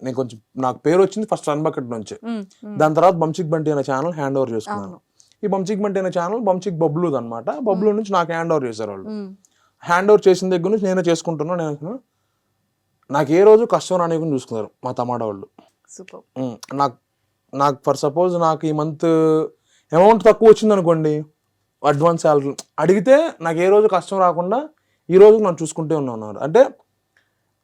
నేను కొంచెం నాకు పేరు వచ్చింది ఫస్ట్ ఫన్ బకెట్ నుంచి. మ్మ్. మ్మ్. దాని తర్వాత బంచిక్ బంటి అనే ఛానల్ హ్యాండ్ ఓవర్ చేసుకున్నాను. ఈ బంచిక్ బంటి అనే ఛానల్ బంచిక్ బబ్లూ అనమాట. బబ్లూ నుంచి నాకు హ్యాండ్ ఓవర్ చేశారు వాళ్ళు. మ్మ్. హ్యాండ్ ఓవర్ చేసిన దగ్గర నుంచి నేనే చేసుకుంటున్నాను. నేను నాకు ఏ రోజు కష్టం రానివ్వకుండా చూసుకున్నారు మా టమాటా వాళ్ళు. సూపర్. నాకు ఫర్ సపోజ్ నాకు ఈ మంత్ అమౌంట్ తక్కువ వచ్చింది అనుకోండి, అడ్వాన్స్ శాలరీ అడిగితే నాకు ఏ రోజు కష్టం రాకుండా ఈ రోజు నన్ను చూసుకుంటే ఉన్నారు. అంటే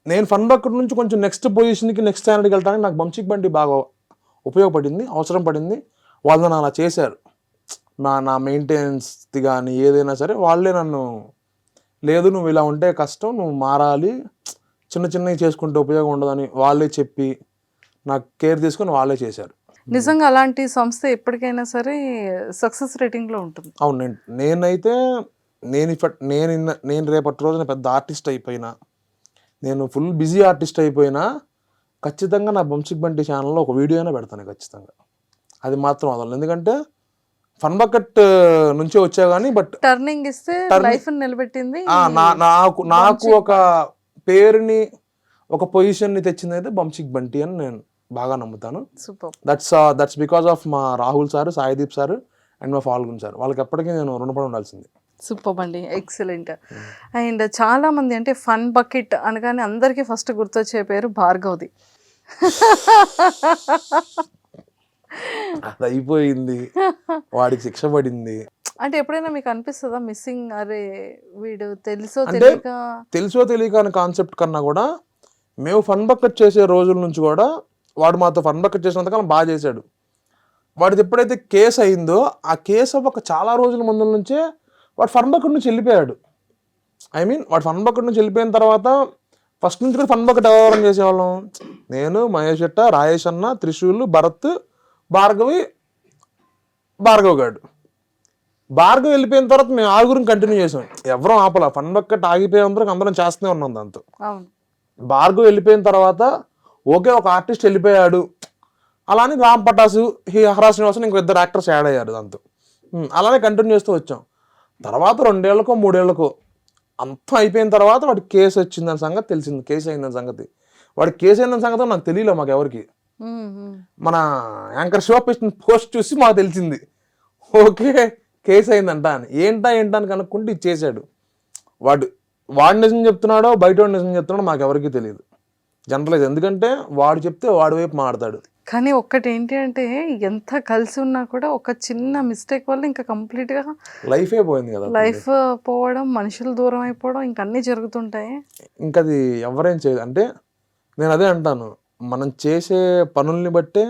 నేను ఫన్ బకెట్ నుంచి కొంచెం నెక్స్ట్ పొజిషన్కి నెక్స్ట్ స్టాండర్డ్కి వెళ్ళడానికి నాకు బంచిక్ బండి బాగా ఉపయోగపడింది, అవసరం పడింది. వాళ్ళు నన్ను అలా చేశారు. నా మెయింటెనెన్స్ది కానీ ఏదైనా సరే వాళ్ళే నన్ను, లేదు నువ్వు ఇలా ఉంటే కష్టం, నువ్వు మారాలి, చిన్న చిన్నవి చేసుకుంటే ఉపయోగం ఉండదని వాళ్ళే చెప్పి నాకు కేర్ తీసుకొని వాళ్ళే చేశారు. నిజంగా అలాంటి సంస్థ ఎప్పటికైనా సరే సక్సెస్ రేటింగ్ లో ఉంటుంది. అవును. నేనైతే నేను రేపటి రోజున పెద్ద ఆర్టిస్ట్ అయిపోయినా, నేను ఫుల్ బిజీ ఆర్టిస్ట్ అయిపోయినా ఖచ్చితంగా నా బంచిక్ బంటి ఛానల్లో ఒక వీడియో అయినా పెడతాను ఖచ్చితంగా. అది మాత్రం వదలను. ఎందుకంటే ఫన్ బకెట్ నుంచే వచ్చా కానీ బట్ టర్నింగ్ ఇస్తే లైఫ్ నిలబెట్టింది. నాకు ఒక పేరుని, ఒక పొజిషన్ని తెచ్చింది అయితే బంచిక్ బంటి అని నేను బాగా నమ్ముతాను. సూపర్. దట్స్ బికాస్ ఆఫ్ మా Rahul sir, Saideep sir and మా ఫాల్గున్ సార్. వాళ్ళకి ఎప్పటికీ నేను రుణపడి ఉండాల్సింది. సూపర్ అండి, ఎక్సలెంట్. అండ్ చాలా మంది అంటే ఫన్ బకెట్ అనగానే అందరికీ ఫస్ట్ గుర్తొచ్చే పేరు భార్గవ్ది. అది అయిపోయింది, వాడికి శిక్ష పడింది. అంటే ఎప్పుడైనా మీకు అనిపిస్తుందా మిస్సింగ్, అరే వీడు తెలుసో అంటే తెలుసో తెలియక అనే కాన్సెప్ట్ కన్నా కూడా మేము ఫన్ బకెట్ చేసే రోజుల నుంచి కూడా వాడు మాతో ఫన్ బకెట్ చేసినంతకాలం బాగా చేశాడు. వాడిది ఎప్పుడైతే కేసు అయిందో ఆ కేసు ఒక చాలా రోజుల ముందు నుంచే వాడు ఫన్ బకెట్ నుంచి వెళ్ళిపోయాడు. వాడు ఫన్ బకెట్ నుంచి వెళ్ళిపోయిన తర్వాత ఫస్ట్ నుంచి కూడా ఫన్ బకెట్ వ్యవహారం చేసేవాళ్ళం. నేను, మహేష్ ఎట్ట, రాయేష్ అన్న, త్రిశూల్, భరత్, భార్గవ్ గాడు. భార్గవ్ వెళ్ళిపోయిన తర్వాత మేము ఆరుగురం కంటిన్యూ చేసాం. ఎవరూ ఆపల. ఫన్ బకెట్ ఆగిపోయేంతరకు అందరం చేస్తూనే ఉన్నాం దాంతో. భార్గవ్ వెళ్ళిపోయిన తర్వాత ఓకే ఒక ఆర్టిస్ట్ వెళ్ళిపోయాడు, అలానే రామ్ పటాసు, హరా శ్రీనివాసన్ ఇంకో 2 యాక్టర్స్ యాడ్ అయ్యారు దాంతో. అలానే కంటిన్యూ చేస్తూ వచ్చాం. తర్వాత 2 ఏళ్ళకో 3 ఏళ్ళకో అంతా అయిపోయిన తర్వాత వాడికి కేసు వచ్చిందని సంగతి తెలిసింది. కేసు అయిందని సంగతి, వాడికి కేసు అయిందని సంగతి నాకు తెలియలే. మాకు ఎవరికి, మన యాంకర్ శివ పోస్ట్ చూసి మాకు తెలిసింది ఓకే కేసు అయిందంట అని. ఏంటా అని కనుక్కుంటే ఇది చేశాడు. వాడు నిజం చెప్తున్నాడో బయట వాడు నిజం చెప్తున్నాడో మాకు ఎవరికి తెలియదు, జనరలైజ్. ఎందుకంటే వాడు చెప్తే వాడి వైపు మాట్లాడతాడు. కానీ ఒక్కటి ఏంటి అంటే ఎంత కలిసి ఉన్నా కూడా ఒక చిన్న మిస్టేక్ వల్ల ఇంకా కంప్లీట్గా లైఫే పోయింది కదా. లైఫ్ పోవడం, మనుషులు దూరం అయిపోవడం, ఇంకా అన్నీ జరుగుతుంటాయి. ఇంకా అది ఎవరేం చేయదు. అంటే నేను అదే అంటాను, మనం చేసే పనుల్ని బట్టే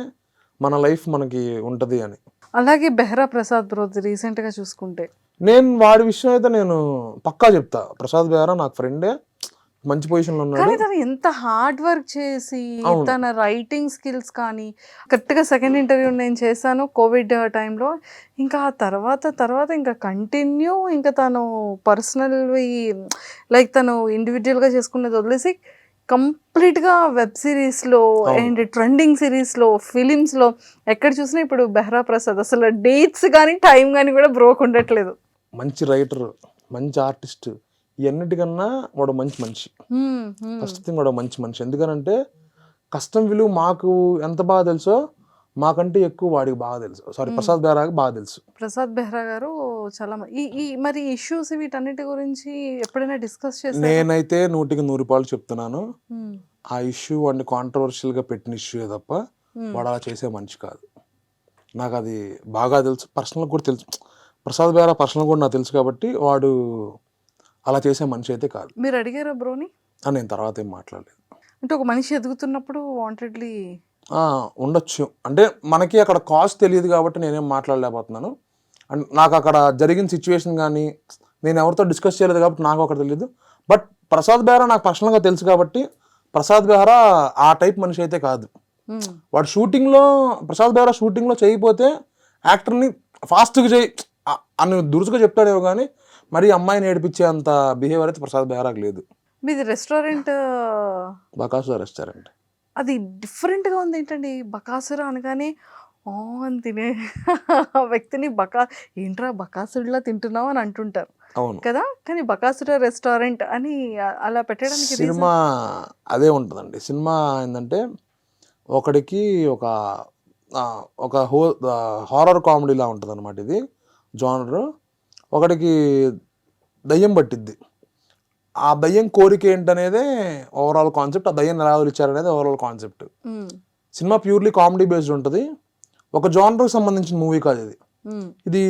మన లైఫ్ మనకి ఉంటుంది అని. అలాగే బెహ్రా ప్రసాద్ బ్రోది రీసెంట్గా చూసుకుంటే నేను వాడి విషయం అయితే నేను పక్కా చెప్తా. ప్రసాద్ బెహ్రా నాకు ఫ్రెండే, మంచి పొజిషన్లో ఉన్నాడు. కానీ తను ఎంత హార్డ్ వర్క్ చేసి తన రైటింగ్ స్కిల్స్ కానీ, కరెక్ట్గా సెకండ్ ఇంటర్వ్యూ నేను చేశాను కోవిడ్ టైంలో. ఇంకా ఆ తర్వాత ఇంకా కంటిన్యూ, ఇంకా తను పర్సనల్వి లైక్ తను ఇండివిజువల్గా చేసుకునేది వదిలేసి కంప్లీట్గా వెబ్ సిరీస్లో అండ్ ట్రెండింగ్ సిరీస్లో, ఫిలిమ్స్లో ఎక్కడ చూసినా ఇప్పుడు బెహ్రా ప్రసాద్ అసలు డేట్స్ కానీ టైం కానీ కూడా బ్రోక్ ఉండట్లేదు. మంచి రైటర్, మంచి ఆర్టిస్ట్, ఇవన్నిటికన్నా వాడు మంచి మనిషి. ఫస్ట్ థింగ్ వాడు మంచి మనిషి. ఎందుకనంటే కష్టం విలువ మాకు ఎంత బాగా తెలుసో మాకంటే ఎక్కువ వాడికి బాగా తెలుసు. సారీ, ప్రసాద్ బెహ్రాకి బాగా తెలుసు. ప్రసాద్ బెహ్రా గారు చాలా మరి ఇష్యూస్ వీటన్నిటి గురించి ఎప్పుడైనా డిస్కస్ చేశారు? నేనైతే 100కి 100 రూపాయలు చెప్తున్నాను, ఆ ఇష్యూ వాడిని కాంట్రవర్షియల్గా పెట్టిన ఇష్యూ తప్ప వాడు అలా చేసే మనిషి కాదు. నాకు అది బాగా తెలుసు, పర్సనల్ కూడా తెలుసు. ప్రసాద్ బెహ్రా పర్సనల్ కూడా నాకు తెలుసు కాబట్టి వాడు అలా చేసే మనిషి అయితే కాదు. మీరు అడిగారా బ్రోని? నేను తర్వాత ఏం మాట్లాడలేదు. అంటే ఒక మనిషి ఎదుగుతున్నప్పుడు వాంటెడ్లీ ఉండొచ్చు. అంటే మనకి అక్కడ కాస్ట్ తెలియదు కాబట్టి నేనేం మాట్లాడలేకపోతున్నాను. అండ్ నాకు అక్కడ జరిగిన సిచ్యువేషన్ కానీ నేను ఎవరితో డిస్కస్ చేయలేదు కాబట్టి నాకు అక్కడ తెలియదు. బట్ ప్రసాద్ బెహ్రా నాకు పర్సనల్గా తెలుసు కాబట్టి ప్రసాద్ బెహ్రా ఆ టైప్ మనిషి అయితే కాదు. వాడు షూటింగ్లో, ప్రసాద్ బెహ్రా షూటింగ్లో చేయకపోతే యాక్టర్ని ఫాస్ట్గా చేయి అని దురుసుగా చెప్తాడేమో కానీ మరి అమ్మాయిని ఏడిపించే అంత బిహేవియర్ అయితే ప్రసాద్ బెహ్రాకి లేదు. మీది రెస్టారెంట్ బకాసురా రెస్టారెంట్, అది డిఫరెంట్గా ఉంది. ఏంటండి బకాసురా అనగానే అని తినే వ్యక్తిని ఏంట్రా బకాసుడిలా తింటున్నావు అని అంటుంటారు. అవును. కదా, కానీ బకాసుర రెస్టారెంట్ అని అలా పెట్టడానికి సినిమా అదే ఉంటుందండి. సినిమా ఏంటంటే ఒకడికి ఒక హారర్ కామెడీలా ఉంటుంది అనమాట. ఇది జానర్. ఒకడికి దయ్యం పట్టిద్ది. ఆ దయ్యం కోరిక ఏంటనేదే ఓవరాల్ కాన్సెప్ట్. ఆ దయ్యం ఎలా వదిలిచ్చారనేది overall concept. Cinema purely comedy based ఉంటుంది. ఒక జానర్కి సంబంధించిన మూవీ కాదు ఇది. ఇది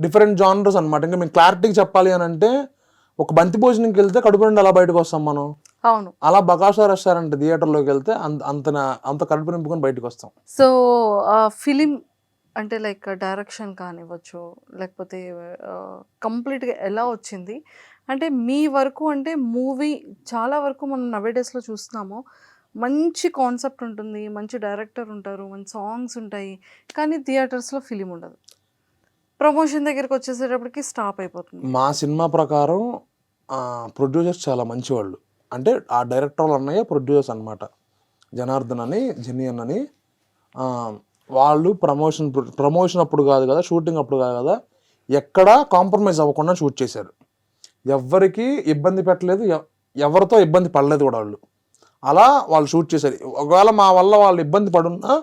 డిఫరెంట్ జానర్స్ అనమాట. ఇంకా మేము క్లారిటీగా చెప్పాలి అని అంటే, ఒక బంతి భోజనంకి వెళ్తే కడుపు నుండి ఎలా బయటకు వస్తాం మనం, అవును, అలా బకాసుర రెస్టారెంట్ థియేటర్లోకి వెళ్తే అంత కడుపు నింపుకొని బయటకు వస్తాం. సో ఫిలిం అంటే లైక్ డైరెక్షన్ కానివ్వచ్చు, లేకపోతే కంప్లీట్గా ఎలా వచ్చింది అంటే మీ వరకు, అంటే మూవీ చాలా వరకు మనం నవేడేస్లో చూస్తున్నాము, మంచి కాన్సెప్ట్ ఉంటుంది, మంచి డైరెక్టర్ ఉంటారు, మంచి సాంగ్స్ ఉంటాయి, కానీ థియేటర్స్లో ఫిలిం ఉండదు. ప్రమోషన్ దగ్గరికి వచ్చేసేటప్పటికి స్టాప్ అయిపోతుంది. మా సినిమా ప్రకారం ప్రొడ్యూసర్స్ చాలా మంచివాళ్ళు. అంటే ఆ డైరెక్టర్లు అన్నయ్య ప్రొడ్యూసర్స్ అనమాట. జనార్దన్ అని, జెనియన్ అని. వాళ్ళు ప్రమోషన్ అప్పుడు కాదు కదా, షూటింగ్ అప్పుడు కాదు కదా, ఎక్కడా కాంప్రమైజ్ అవ్వకుండా షూట్ చేశారు. ఎవ్వరికి ఇబ్బంది పెట్టలేదు, ఎవరితో ఇబ్బంది పడలేదు కూడా వాళ్ళు. అలా వాళ్ళు షూట్ చేశారు. ఒకవేళ మా వల్ల వాళ్ళు ఇబ్బంది పడున్నా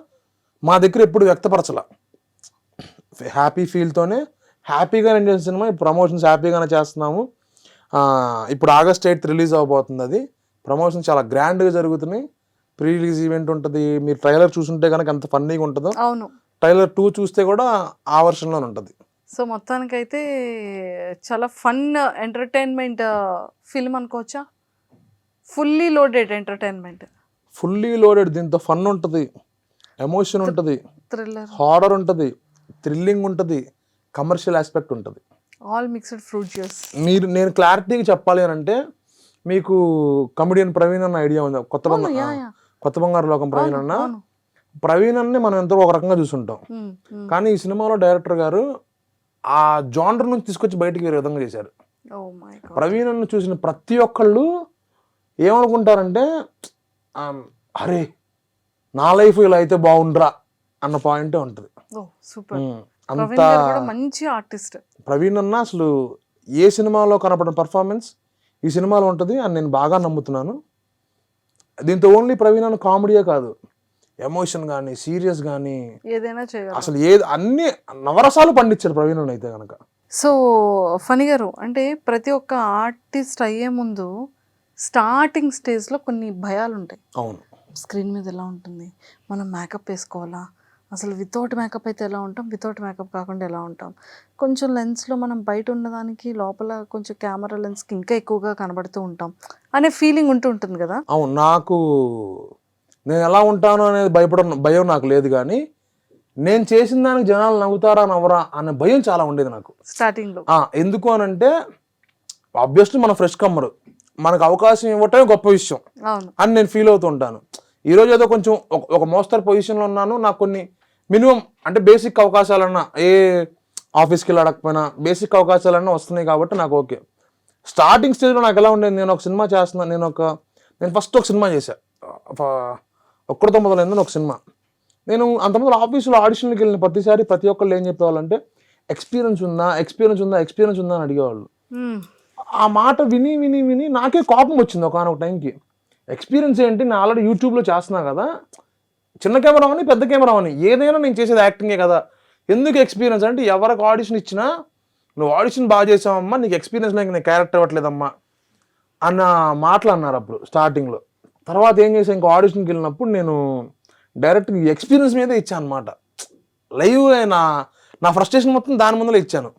మా దగ్గర ఎప్పుడు వ్యక్తపరచలా. హ్యాపీ ఫీల్తోనే హ్యాపీగా నేను చేసిన సినిమా. ప్రమోషన్స్ హ్యాపీగానే చేస్తున్నాము. ఇప్పుడు ఆగస్ట్ 8th రిలీజ్ అవ్వబోతుంది. అది ప్రమోషన్ చాలా గ్రాండ్గా జరుగుతున్నాయి. ప్రీ రిలీజ్ ఈవెంట్ ఉంటుంది. మీరు ట్రైలర్ చూసుంటే కనుక ఎంత ఫన్నీగా ఉంటుందో, అవును, ట్రైలర్ 2 చూస్తే కూడా ఆ వర్షన్లోనే ఉంటుంది. సో మొత్తానికైతే చాలా ఫన్ ఎంటర్టైన్మెంట్ ఫిల్మ్ అనుకోవచ్చా? Fully loaded entertainment. Fully loaded. దీంతో ఫన్ ఉంటుంది, ఎమోషన్ ఉంటుంది, థ్రిల్లర్, హారర్ ఉంటుంది, థ్రిల్లింగ్ ఉంటుంది, కమర్షియల్ ఆస్పెక్ట్ ఉంటుంది. All mixed fruit juice. నేను క్లారిటీగా చెప్పాలి అని అంటే, మీకు కమెడియన్ ప్రవీణ్ అన్న ఐడియా ఉంది? కొత్త బంగారు లోకం ప్రవీణ్ అన్న. ప్రవీణ్ అన్ని మనం ఎంతో ఒక రకంగా చూసుంటాం, కానీ ఈ సినిమాలో డైరెక్టర్ గారు ఆ జానర్ నుంచి తీసుకొచ్చి బయటికి వేరే విధంగా చేశారు. ప్రవీణ్ అన్న చూసిన ప్రతి ఒక్కళ్ళు ఏమనుకుంటారంటే, అరే నా లైఫ్ ఇలా అయితే బాగుండ్రా అన్న పాయింటే ఉంటుంది. అంత మంచి ఆర్టిస్ట్ ప్రవీణ్ అన్న. అసలు ఏ సినిమాలో కనపడిన పర్ఫార్మెన్స్ ఈ సినిమాలో ఉంటుంది అని నేను బాగా నమ్ముతున్నాను. దీంతో ఓన్లీ ప్రవీణ్ అన్న కామెడీయే కాదు, ఎమోషన్ కానీ, సీరియస్ కానీ, ఏదైనా చేయాలి. అసలు అన్ని నవరసాలు పండించారు ప్రవీణ్ అన్న అయితే కనుక. సో ఫణి గారు, అంటే ప్రతి ఒక్క ఆర్టిస్ట్ అయ్యే ముందు స్టార్టింగ్ స్టేజ్లో కొన్ని భయాలు ఉంటాయి. అవును. స్క్రీన్ మీద ఎలా ఉంటుంది, మనం మేకప్ వేసుకోవాలా, అసలు వితౌట్ మేకప్ అయితే ఎలా ఉంటాం, వితౌట్ మేకప్ కాకుండా ఎలా ఉంటాం, కొంచెం లెన్స్లో మనం బయట ఉన్నదానికి లోపల కొంచెం కెమెరా లెన్స్కి ఇంకా ఎక్కువగా కనబడుతూ ఉంటాం అనే ఫీలింగ్ ఉంటుంది కదా. అవును. నేను ఎలా ఉంటాను అనేది భయం నాకు లేదు, కానీ నేను చేసిన దానికి జనాలు నవ్వుతారా నవ్వరా అనే భయం చాలా ఉండేది నాకు స్టార్టింగ్లో. ఎందుకు అని అంటే, ఆబ్వియస్లీ మన ఫ్రెష్ కమ్మరు, మనకు అవకాశం ఇవ్వటమే గొప్ప విషయం అని నేను ఫీల్ అవుతూ ఉంటాను. ఈరోజు ఏదో కొంచెం ఒక మోస్తరు పొజిషన్లో ఉన్నాను, నాకు కొన్ని మినిమం అంటే బేసిక్ అవకాశాలన్నా, ఏ ఆఫీస్కి వెళ్ళి అడగకపోయినా బేసిక్ అవకాశాలన్నా వస్తున్నాయి కాబట్టి నాకు ఓకే. స్టార్టింగ్ స్టేజ్లో నాకు ఎలా ఉండేది, నేను ఒక సినిమా చేస్తున్నాను, నేను ఫస్ట్ ఒక సినిమా చేశాను, ఒక్కడితో మొదలైందని ఒక సినిమా. నేను అంతమంది ఆఫీసులో ఆడిషన్కి వెళ్ళిన ప్రతిసారి ప్రతి ఒక్కళ్ళు ఏం చెప్పేవాళ్ళంటే, ఎక్స్పీరియన్స్ ఉందా అని అడిగేవాళ్ళు. ఆ మాట విని విని విని నాకే కోపం వచ్చింది ఒకనొక టైంకి. ఎక్స్పీరియన్స్ ఏంటి, నేను ఆల్రెడీ యూట్యూబ్లో చేస్తున్నా కదా, చిన్న కెమెరా అని పెద్ద కెమెరా అని ఏదైనా నేను చేసేది యాక్టింగే కదా, ఎందుకు ఎక్స్పీరియన్స్ అంటే, ఎవరికి ఆడిషన్ ఇచ్చినా నువ్వు ఆడిషన్ బాగా చేసావమ్మా, నీకు ఎక్స్పీరియన్స్ లేక నేను క్యారెక్టర్ ఇవ్వట్లేదమ్మా అన్న మాటలు అన్నారు అప్పుడు స్టార్టింగ్లో. తర్వాత ఏం చేశాను, ఇంకో ఆడిషన్కి వెళ్ళినప్పుడు నేను డైరెక్ట్ ఎక్స్పీరియన్స్ మీదే ఇచ్చాను అనమాట. లైవ్ నా ఫ్రస్ట్రేషన్ మొత్తం దాని ముందులో ఇచ్చాను.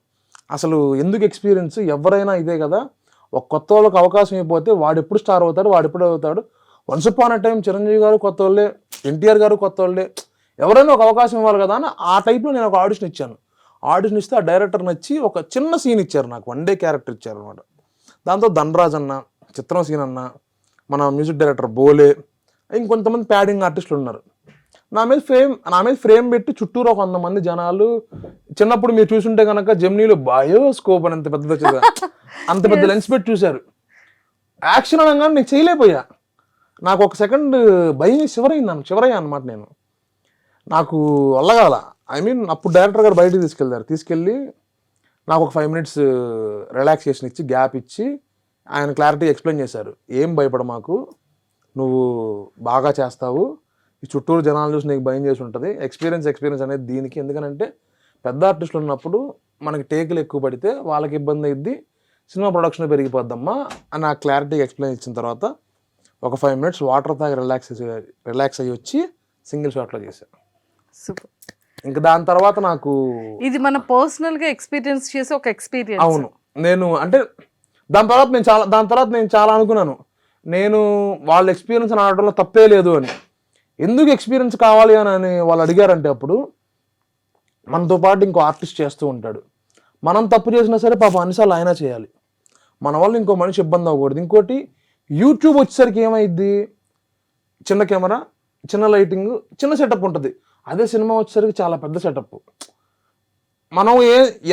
అసలు ఎందుకు ఎక్స్పీరియన్స్, ఎవరైనా ఇదే కదా, ఒక కొత్త వాళ్ళకి అవకాశం అయిపోతే వాడు ఎప్పుడు స్టార్ అవుతాడు, వాడు ఎప్పుడు అవుతాడు. Once upon a time Chiranjeevi గారు కొత్త వాళ్ళే, ఎన్టీఆర్ గారు కొత్త వాళ్ళే, ఎవరైనా ఒక అవకాశం ఇవ్వాలి కదా అని ఆ టైప్లో నేను ఒక ఆడిషన్ ఇచ్చాను. ఆడిషన్ ఇస్తే ఆ డైరెక్టర్ నచ్చి ఒక చిన్న సీన్ ఇచ్చారు నాకు, 1 day క్యారెక్టర్ ఇచ్చారు అనమాట. దాంతో ధనరాజ్ అన్న, చిత్రం సీన్ అన్న, మన మ్యూజిక్ డైరెక్టర్ బోలే, ఇంకొంతమంది ప్యాడింగ్ ఆర్టిస్టులు ఉన్నారు. నా మీద ఫ్రేమ్ పెట్టి చుట్టూరు ఒక 100 మంది జనాలు. చిన్నప్పుడు మీరు చూసుంటే కనుక జెమినీలో బయోస్కోప్ అని అంత పెద్ద లెన్స్ పెట్టి చూశారు. యాక్షన్ అనగానే నేను చేయలేకపోయా. నాకు ఒక సెకండ్ భయం చివరయ్యా అనమాట. నాకు వల్లగాల. అప్పుడు డైరెక్టర్ గారు బయటికి తీసుకెళ్ళి నాకు ఒక 5 minutes రిలాక్సేషన్ ఇచ్చి గ్యాప్ ఇచ్చి ఆయన క్లారిటీ ఎక్స్ప్లెయిన్ చేశారు. ఏం భయపడ మాకు, నువ్వు బాగా చేస్తావు, ఈ చుట్టూరు జనాలు చూసి నీకు భయం చేసి ఉంటుంది. ఎక్స్పీరియన్స్ అనేది దీనికి. ఎందుకనంటే పెద్ద ఆర్టిస్టులు ఉన్నప్పుడు మనకి టేకులు ఎక్కువ పడితే వాళ్ళకి ఇబ్బంది అయ్యిద్ది, సినిమా ప్రొడక్షన్ పెరిగిపోద్దమ్మా అని ఆ క్లారిటీ ఎక్స్ప్లెయిన్ ఇచ్చిన తర్వాత ఒక 5 minutes వాటర్ తాగి రిలాక్స్ అయ్యి వచ్చి సింగిల్ షాట్లో చేశాను. సూపర్. ఇంకా దాని తర్వాత నాకు ఇది మన పర్సనల్గా ఎక్స్పీరియన్స్ చేసే ఒక ఎక్స్పీరియన్స్. అవును, నేను అంటే దాని తర్వాత నేను చాలా అనుకున్నాను, నేను వాళ్ళ ఎక్స్పీరియన్స్ అని ఆడటంలో తప్పే లేదు అని. ఎందుకు ఎక్స్పీరియన్స్ కావాలి అని వాళ్ళు అడిగారంటే, అప్పుడు మనతో పాటు ఇంకో ఆర్టిస్ట్ చేస్తూ ఉంటాడు, మనం తప్పు చేసినా సరే పాపం అన్నిసార్లు అయినా చేయాలి, మన వల్ల ఇంకో మనిషి ఇబ్బంది అవ్వకూడదు. ఇంకోటి యూట్యూబ్ వచ్చేసరికి ఏమైద్ది, చిన్న కెమెరా, చిన్న లైటింగ్, చిన్న సెటప్ ఉంటుంది. అదే సినిమా వచ్చేసరికి చాలా పెద్ద సెటప్. మనం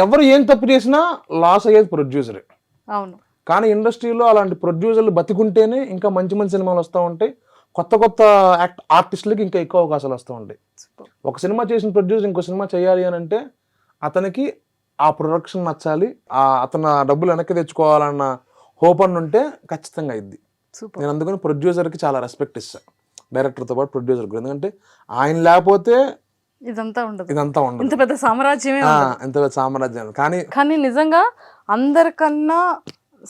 ఎవరు ఏం తప్పు చేసినా లాస్ అయ్యేది ప్రొడ్యూసరే. అవును. కానీ ఇండస్ట్రీలో అలాంటి ప్రొడ్యూసర్లు బతికుంటేనే ఇంకా మంచి మంచి సినిమాలు వస్తూ ఉంటాయి, కొత్త ఆర్టిస్టులకి ఇంకా ఎక్కువ అవకాశాలు వస్తూ ఉంటాయి. ఒక సినిమా చేసిన ప్రొడ్యూసర్ ఇంకో సినిమా చేయాలి అని అంటే అతనికి ఆ ప్రొడక్షన్ నచ్చాలి, అతను డబ్బులు వెనక్కి తెచ్చుకోవాలన్న హోప్ అని ఉంటే ఖచ్చితంగా అయింది. నేను అందుకని ప్రొడ్యూసర్కి చాలా రెస్పెక్ట్ ఇస్తాను, డైరెక్టర్తో పాటు ప్రొడ్యూసర్కి. ఎందుకంటే ఆయన లేకపోతే ఇదంతా ఉండదు, ఇంత పెద్ద సామ్రాజ్యమే, ఇంత పెద్ద సామ్రాజ్యం. కానీ నిజంగా అందరికన్నా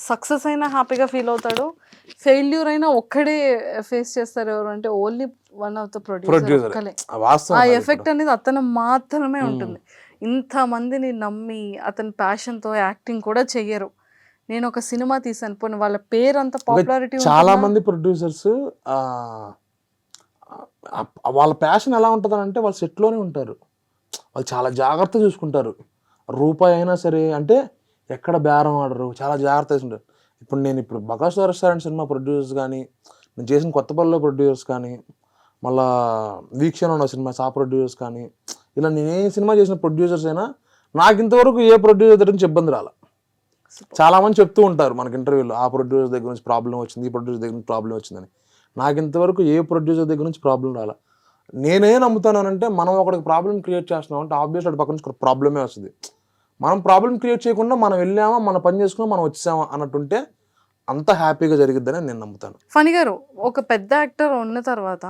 సక్సెస్ అయినా హ్యాపీగా ఫీల్ అవుతాడు, ఫెయిల్యూర్ అయినా ఒక్కడే ఫేస్ చేస్తారు. ఎవరు అంటే only one of the producer. ఆ ఎఫెక్ట్ అనేది అతను మాత్రమే ఉంటుంది. ఇంతమందిని నమ్మి అతని ప్యాషన్తో యాక్టింగ్ కూడా చెయ్యరు. నేను ఒక సినిమా తీసాను, పోనీ వాళ్ళ పేరు అంత పాపులారిటీ. చాలా మంది ప్రొడ్యూసర్స్ వాళ్ళ ప్యాషన్ ఎలా ఉంటుంది అంటే, వాళ్ళు సెట్లోనే ఉంటారు, వాళ్ళు చాలా జాగ్రత్త చూసుకుంటారు, రూపాయి అయినా సరే అంటే ఎక్కడ బేరం ఆడరు, చాలా జాగ్రత్త తీసుకుంటారు. ఇప్పుడు బకాసుర రెస్టారెంట్ సినిమా ప్రొడ్యూసర్స్ కానీ, నేను చేసిన కొత్తపల్లిలో ప్రొడ్యూసర్స్ కానీ, మళ్ళా వీక్షణ ఉన్న సినిమా ఆ ప్రొడ్యూసర్స్ కానీ, ఇలా నేను ఏ సినిమా చేసిన ప్రొడ్యూసర్స్ అయినా నాకు ఇంతవరకు ఏ ప్రొడ్యూసర్ దగ్గర నుంచి ఇబ్బంది రాల. చాలా మంది చెప్తూ ఉంటారు మనకి ఇంటర్వ్యూలో, ఆ ప్రొడ్యూసర్ దగ్గర నుంచి ప్రాబ్లం వచ్చింది, ఈ ప్రొడ్యూసర్ దగ్గర నుంచి ప్రాబ్లం వచ్చిందని. నాకు ఇంతవరకు ఏ ప్రొడ్యూసర్ దగ్గర నుంచి ప్రాబ్లం రాల. నేనే నమ్ముతానంటే, మనం ఒకరికి ప్రాబ్లం క్రియేట్ చేస్తున్నాం అంటే ఆబ్వియస్లీ అటు పక్క నుంచి ప్రాబ్లమే వస్తుంది. మనం ప్రాబ్లం క్రియేట్ చేయకుండా మనం వెళ్ళామా, మన పని చేసుకున్నా, మనం వచ్చామా అన్నట్టుంటే అంత హ్యాపీగా జరిగిద్దని నేను నమ్ముతాను. ఫణి గారు, ఒక పెద్ద యాక్టర్ ఉన్న తర్వాత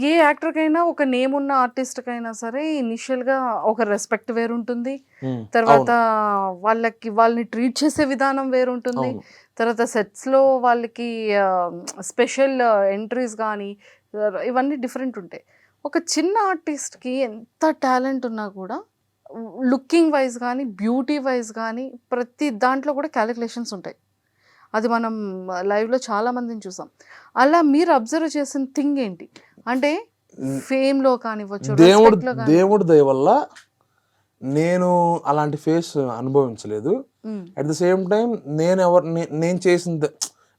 ఏ యాక్టర్కైనా, ఒక నేమ్ ఉన్న ఆర్టిస్ట్కైనా సరే ఇనిషియల్గా ఒక రెస్పెక్ట్ వేరుంటుంది, తర్వాత వాళ్ళని ట్రీట్ చేసే విధానం వేరుంటుంది, తర్వాత సెట్స్లో వాళ్ళకి స్పెషల్ ఎంట్రీస్ కానీ ఇవన్నీ డిఫరెంట్ ఉంటాయి. ఒక చిన్న ఆర్టిస్ట్కి ఎంత టాలెంట్ ఉన్నా కూడా లుకింగ్ వైజ్ కానీ, బ్యూటీ వైజ్ కానీ ప్రతి దాంట్లో కూడా క్యాలిక్యులేషన్స్ ఉంటాయి. అది మనం లైవ్లో చాలా మందిని చూసాం. అలా మీరు అబ్జర్వ్ చేసిన థింగ్ ఏంటి అంటే, ఫేమ్లో కానివ్వచ్చు, దేవుడి దయ వల్ల నేను అలాంటి ఫేస్ అనుభవించలేదు. అట్ ద సేమ్ టైం నేను చేసింది,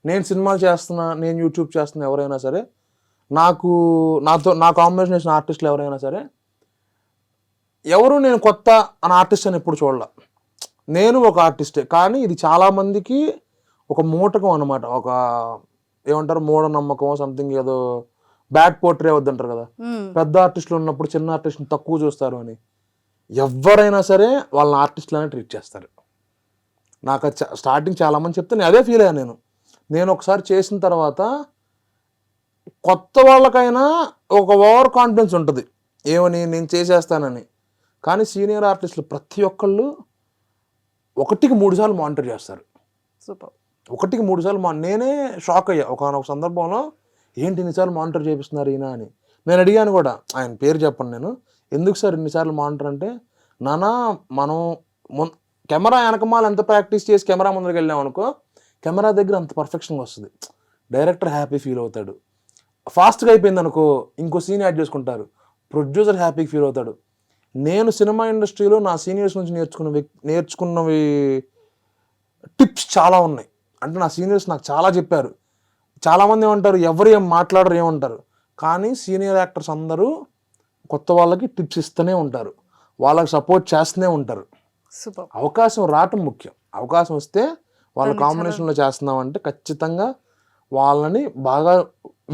నేను సినిమాలు చేస్తున్నా, నేను యూట్యూబ్ చేస్తున్నా, ఎవరైనా సరే నా కాంబినేషన్ చేసిన ఆర్టిస్టులు ఎవరైనా సరే నేను కొత్త అని ఆర్టిస్ట్ అని ఎప్పుడు చూడాల. నేను ఒక ఆర్టిస్టే, కానీ ఇది చాలా మందికి ఒక మూటకం అనమాట, ఒక ఏమంటారు మూఢనమ్మకం, సంథింగ్, ఏదో బ్యాడ్ పోర్ట్రే వద్దంటారు కదా. పెద్ద ఆర్టిస్టులు ఉన్నప్పుడు చిన్న ఆర్టిస్ట్ని తక్కువ చూస్తారు అని. ఎవరైనా సరే వాళ్ళని ఆర్టిస్టులనే ట్రీట్ చేస్తారు. నాకు స్టార్టింగ్ చాలామంది చెప్తే నేను అదే ఫీల్ అయ్యాను. నేను ఒకసారి చేసిన తర్వాత కొత్త వాళ్ళకైనా ఒక ఓవర్ కాన్ఫిడెన్స్ ఉంటుంది, ఏమని నేను చేసేస్తానని. కానీ సీనియర్ ఆర్టిస్టులు ప్రతి ఒక్కళ్ళు 1-3 సార్లు మానిటర్ చేస్తారు. సూపర్. 1-3 సార్లు నేనే షాక్ అయ్యా ఒక సందర్భంలో, ఏంటి ఇన్నిసార్లు మానిటర్ చేపిస్తున్నారు ఈయన అని. నేను అడిగాను కూడా, ఆయన పేరు చెప్పండి, నేను ఎందుకు సార్ ఇన్నిసార్లు మానిటర్ అంటే, నానా మనం కెమెరా వెనకమాల ఎంత ప్రాక్టీస్ చేసి కెమెరా ముందరికి వెళ్ళాం అనుకో, కెమెరా దగ్గర అంత పర్ఫెక్షన్గా వస్తుంది, డైరెక్టర్ హ్యాపీ ఫీల్ అవుతాడు. ఫాస్ట్గా అయిపోయింది అనుకో, ఇంకో సీన్ యాడ్ చేసుకుంటారు, ప్రొడ్యూసర్ హ్యాపీ ఫీల్ అవుతాడు. నేను సినిమా ఇండస్ట్రీలో నా సీనియర్స్ నుంచి నేర్చుకున్నవి టిప్స్ చాలా ఉన్నాయి. అంటే నా సీనియర్స్ నాకు చాలా చెప్పారు. చాలామంది ఏమంటారు, ఎవరు ఏం మాట్లాడరు ఏమంటారు, కానీ సీనియర్ యాక్టర్స్ అందరూ కొత్త వాళ్ళకి టిప్స్ ఇస్తూనే ఉంటారు, వాళ్ళకి సపోర్ట్ చేస్తూనే ఉంటారు. అవకాశం రావటం ముఖ్యం. అవకాశం వస్తే వాళ్ళ కాంబినేషన్లో చేస్తున్నామంటే ఖచ్చితంగా వాళ్ళని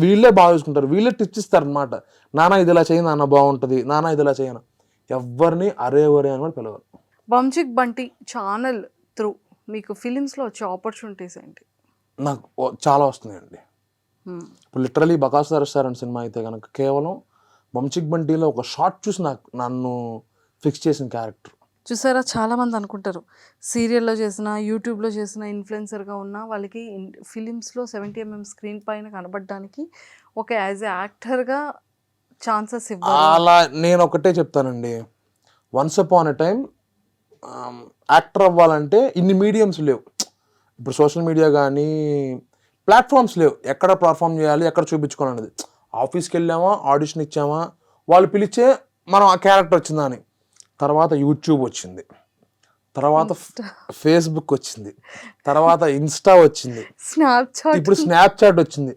వీళ్ళే బాగా చూసుకుంటారు, వీళ్ళే టిప్స్ ఇస్తారు అనమాట. నాన్న ఇది ఇలా చేయి, నాన్న బాగుంటుంది, నాన్న ఇది ఇలా చేయను. ఎవరిని అరే ఒరే అని కూడా పిలవరు. వంశిక్ బంటి ఛానల్ త్రూ మీకు ఫిలిమ్స్లో వచ్చే ఆపర్చునిటీస్ ఏంటి? నాకు చాలా వస్తున్నాయండి. ఇప్పుడు లిటరలీ బకాసుర రెస్టారెంట్ సినిమా అయితే కనుక కేవలం వంశిక్ బంటిలో ఒక షార్ట్ చూసి నన్ను ఫిక్స్ చేసిన క్యారెక్టర్. చూసారా, చాలామంది అనుకుంటారు సీరియల్లో చేసిన, యూట్యూబ్లో చేసిన, ఇన్ఫ్లుయెన్సర్గా ఉన్న వాళ్ళకి ఫిలిమ్స్లో 70mm స్క్రీన్ పైన కనబడడానికి ఒక యాజ్ ఎ యాక్టర్గా ఛాన్సెస్ ఇవ్వాలి. అలా నేను ఒకటే చెప్తానండి, once upon a time actor అవ్వాలంటే ఇన్ని మీడియంస్ లేవు. ఇప్పుడు సోషల్ మీడియా కానీ ప్లాట్ఫామ్స్ లేవు. ఎక్కడ పర్ఫామ్ చేయాలి, ఎక్కడ చూపించుకోవాలనేది. ఆఫీస్కి వెళ్ళామా, ఆడిషన్ ఇచ్చామా, వాళ్ళు పిలిచే మనం ఆ క్యారెక్టర్ వచ్చిందా అని. తర్వాత యూట్యూబ్ వచ్చింది, తర్వాత ఫేస్బుక్ వచ్చింది, తర్వాత ఇన్స్టా వచ్చింది, ఇప్పుడు స్నాప్చాట్ వచ్చింది.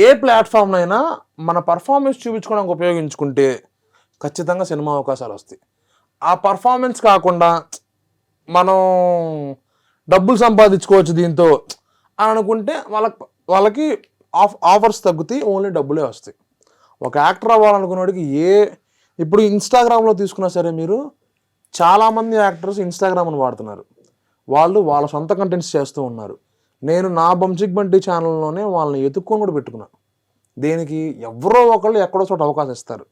ఏ ప్లాట్ఫామ్ అయినా మన పర్ఫార్మెన్స్ చూపించుకోవడానికి ఉపయోగించుకుంటే ఖచ్చితంగా సినిమా అవకాశాలు వస్తాయి. ఆ పర్ఫార్మెన్స్ కాకుండా మనం డబ్బులు సంపాదించుకోవచ్చు దీంతో అని అనుకుంటే వాళ్ళకి ఆఫర్స్ తగ్గుతాయి, ఓన్లీ డబ్బులే వస్తాయి. ఒక యాక్టర్ అవ్వాలనుకున్నవాడికి ఇప్పుడు ఇన్స్టాగ్రామ్లో తీసుకున్నా సరే, మీరు చాలామంది యాక్టర్స్ ఇన్స్టాగ్రామ్ని వాడుతున్నారు. వాళ్ళు వాళ్ళ సొంత కంటెంట్స్ చేస్తూ ఉన్నారు. నేను నా వంశిక్ బంటి ఛానల్లోనే వాళ్ళని ఎత్తుక్కొని కూడా పెట్టుకున్నా. దేనికి? ఎవరో ఒకళ్ళు ఎక్కడో చోట అవకాశం ఇస్తారు.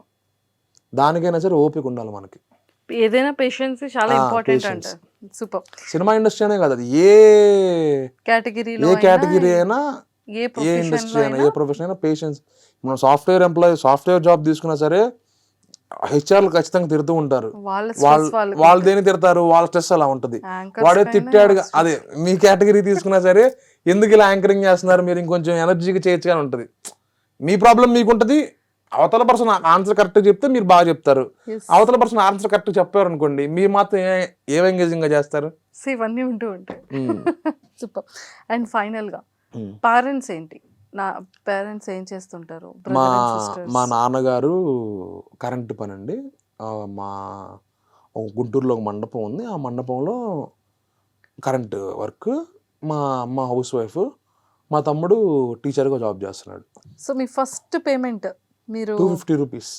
దానికైనా సరే ఓపిక ఉండాలి మనకి. ఏదైనా పేషెన్స్ చాలా ఇంపార్టెంట్ అంట. సూపర్. సినిమా ఇండస్ట్రీ అనే కాదు, అది ఏ కేటగిరీలో అయినా, ఏ ఇండస్ట్రీ అయినా, ఏ ప్రొఫెషన్ అయినా పేషెన్స్. మనం సాఫ్ట్వేర్ జాబ్ తీసుకున్నా సరే హెచ్ఆర్లు ఖచ్చితంగా తిడుతూ ఉంటారు. వాళ్ళు దేని తిడతారు, వాళ్ళ స్ట్రెస్ అలా ఉంటుంది. వాడే తిట్టాడు, అదే మీ కేటగిరీ తీసుకున్నా సరే ఎందుకు ఇలా యాంకరింగ్ చేస్తున్నారు, మీరు ఇంకొంచెం ఎనర్జీగా చేయొచ్చుగా ఉంటుంది. మీ ప్రాబ్లం మీకుంటుంది. అవతల పర్సన్ ఆన్సర్ కరెక్ట్ చెప్తే మీరు బాగా చెప్తారు. అవతల పర్సన్ ఆన్సర్ కరెక్ట్ చెప్పారు అనుకోండి, మీరు మాత్రం ఏం ఎంగేజింగ్ గా చేస్తారు. ఇవన్నీ ఉంటూ ఉంటాయి. సూపర్. అండ్ ఫైనల్ గా పేరెంట్స్ ఏంటి? నా పేరెంట్స్ ఏం చేస్తుంటారు? మా నాన్నగారు కరెంటు పని అండి. మా గుంటూరులో ఒక మండపం ఉంది, ఆ మండపంలో కరెంటు వర్క్. మా అమ్మ హౌస్ వైఫ్, మా తమ్ముడు టీచర్గా జాబ్ చేస్తున్నాడు. సో మీ ఫస్ట్ పేమెంట్ మీరు 250 rupees.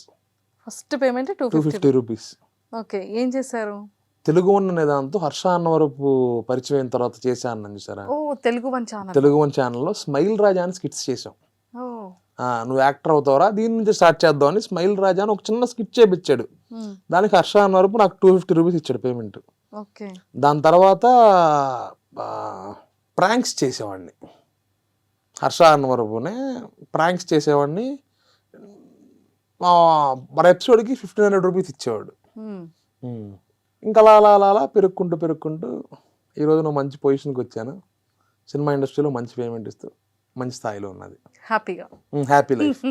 First payment 250 rupees. Okay, ఏం చేశారు? తెలుగు వన్ అనే దాంతో హర్ష అన్నవరపు పరిచయం అయిన తర్వాత చేశాను చూసారా, తెలుగు వన్ ఛానల్లో స్మైల్ రాజా అని స్కిట్స్ చేసాం. నువ్వు యాక్టర్ అవుతావరా, దీని నుంచి స్టార్ట్ చేద్దాం అని స్మైల్ రాజా అని ఒక చిన్న స్కిట్ చేపించాడు. దానికి హర్ష అన్నవరపు నాకు 250 రూపీస్ ఇచ్చాడు పేమెంట్. దాని తర్వాత ప్రాంక్స్ చేసేవాడిని. హర్ష అన్నవరపునే ప్రాంక్స్ చేసేవాడిని. మన ఎపిసోడ్కి 1500 రూపీస్ ఇచ్చేవాడు. ఇంకా అలా పెరుక్కుంటూ ఈరోజు నువ్వు మంచి పొజిషన్కి వచ్చాను. సినిమా ఇండస్ట్రీలో మంచి పేమెంట్ ఇస్తూ మంచి స్థాయిలో ఉన్నది. Happy life.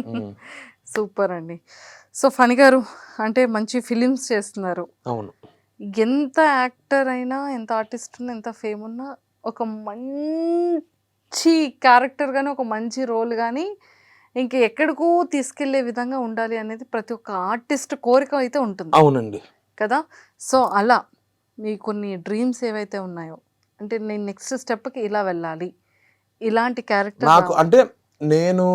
సూపర్ అండి. సో ఫణి గారు, అంటే మంచి ఫిలిమ్స్ చేస్తున్నారు. అవును. ఎంత యాక్టర్ అయినా, ఎంత ఆర్టిస్ట్ ఉన్నా, ఎంత ఫేమ్ ఉన్నా, ఒక మంచి క్యారెక్టర్ కానీ, ఒక మంచి రోల్ కానీ ఇంకా ఎక్కడికో తీసుకెళ్లే విధంగా ఉండాలి అనేది ప్రతి ఒక్క ఆర్టిస్ట్ కోరిక అయితే ఉంటుంది. అవునండి కదా. సో అలా మీ కొన్ని డ్రీమ్స్ ఏవైతే ఉన్నాయో, అంటే నేను నెక్స్ట్ స్టెప్కి ఇలా వెళ్ళాలి, ఇలాంటి క్యారెక్టర్ నాకు, అంటే నేను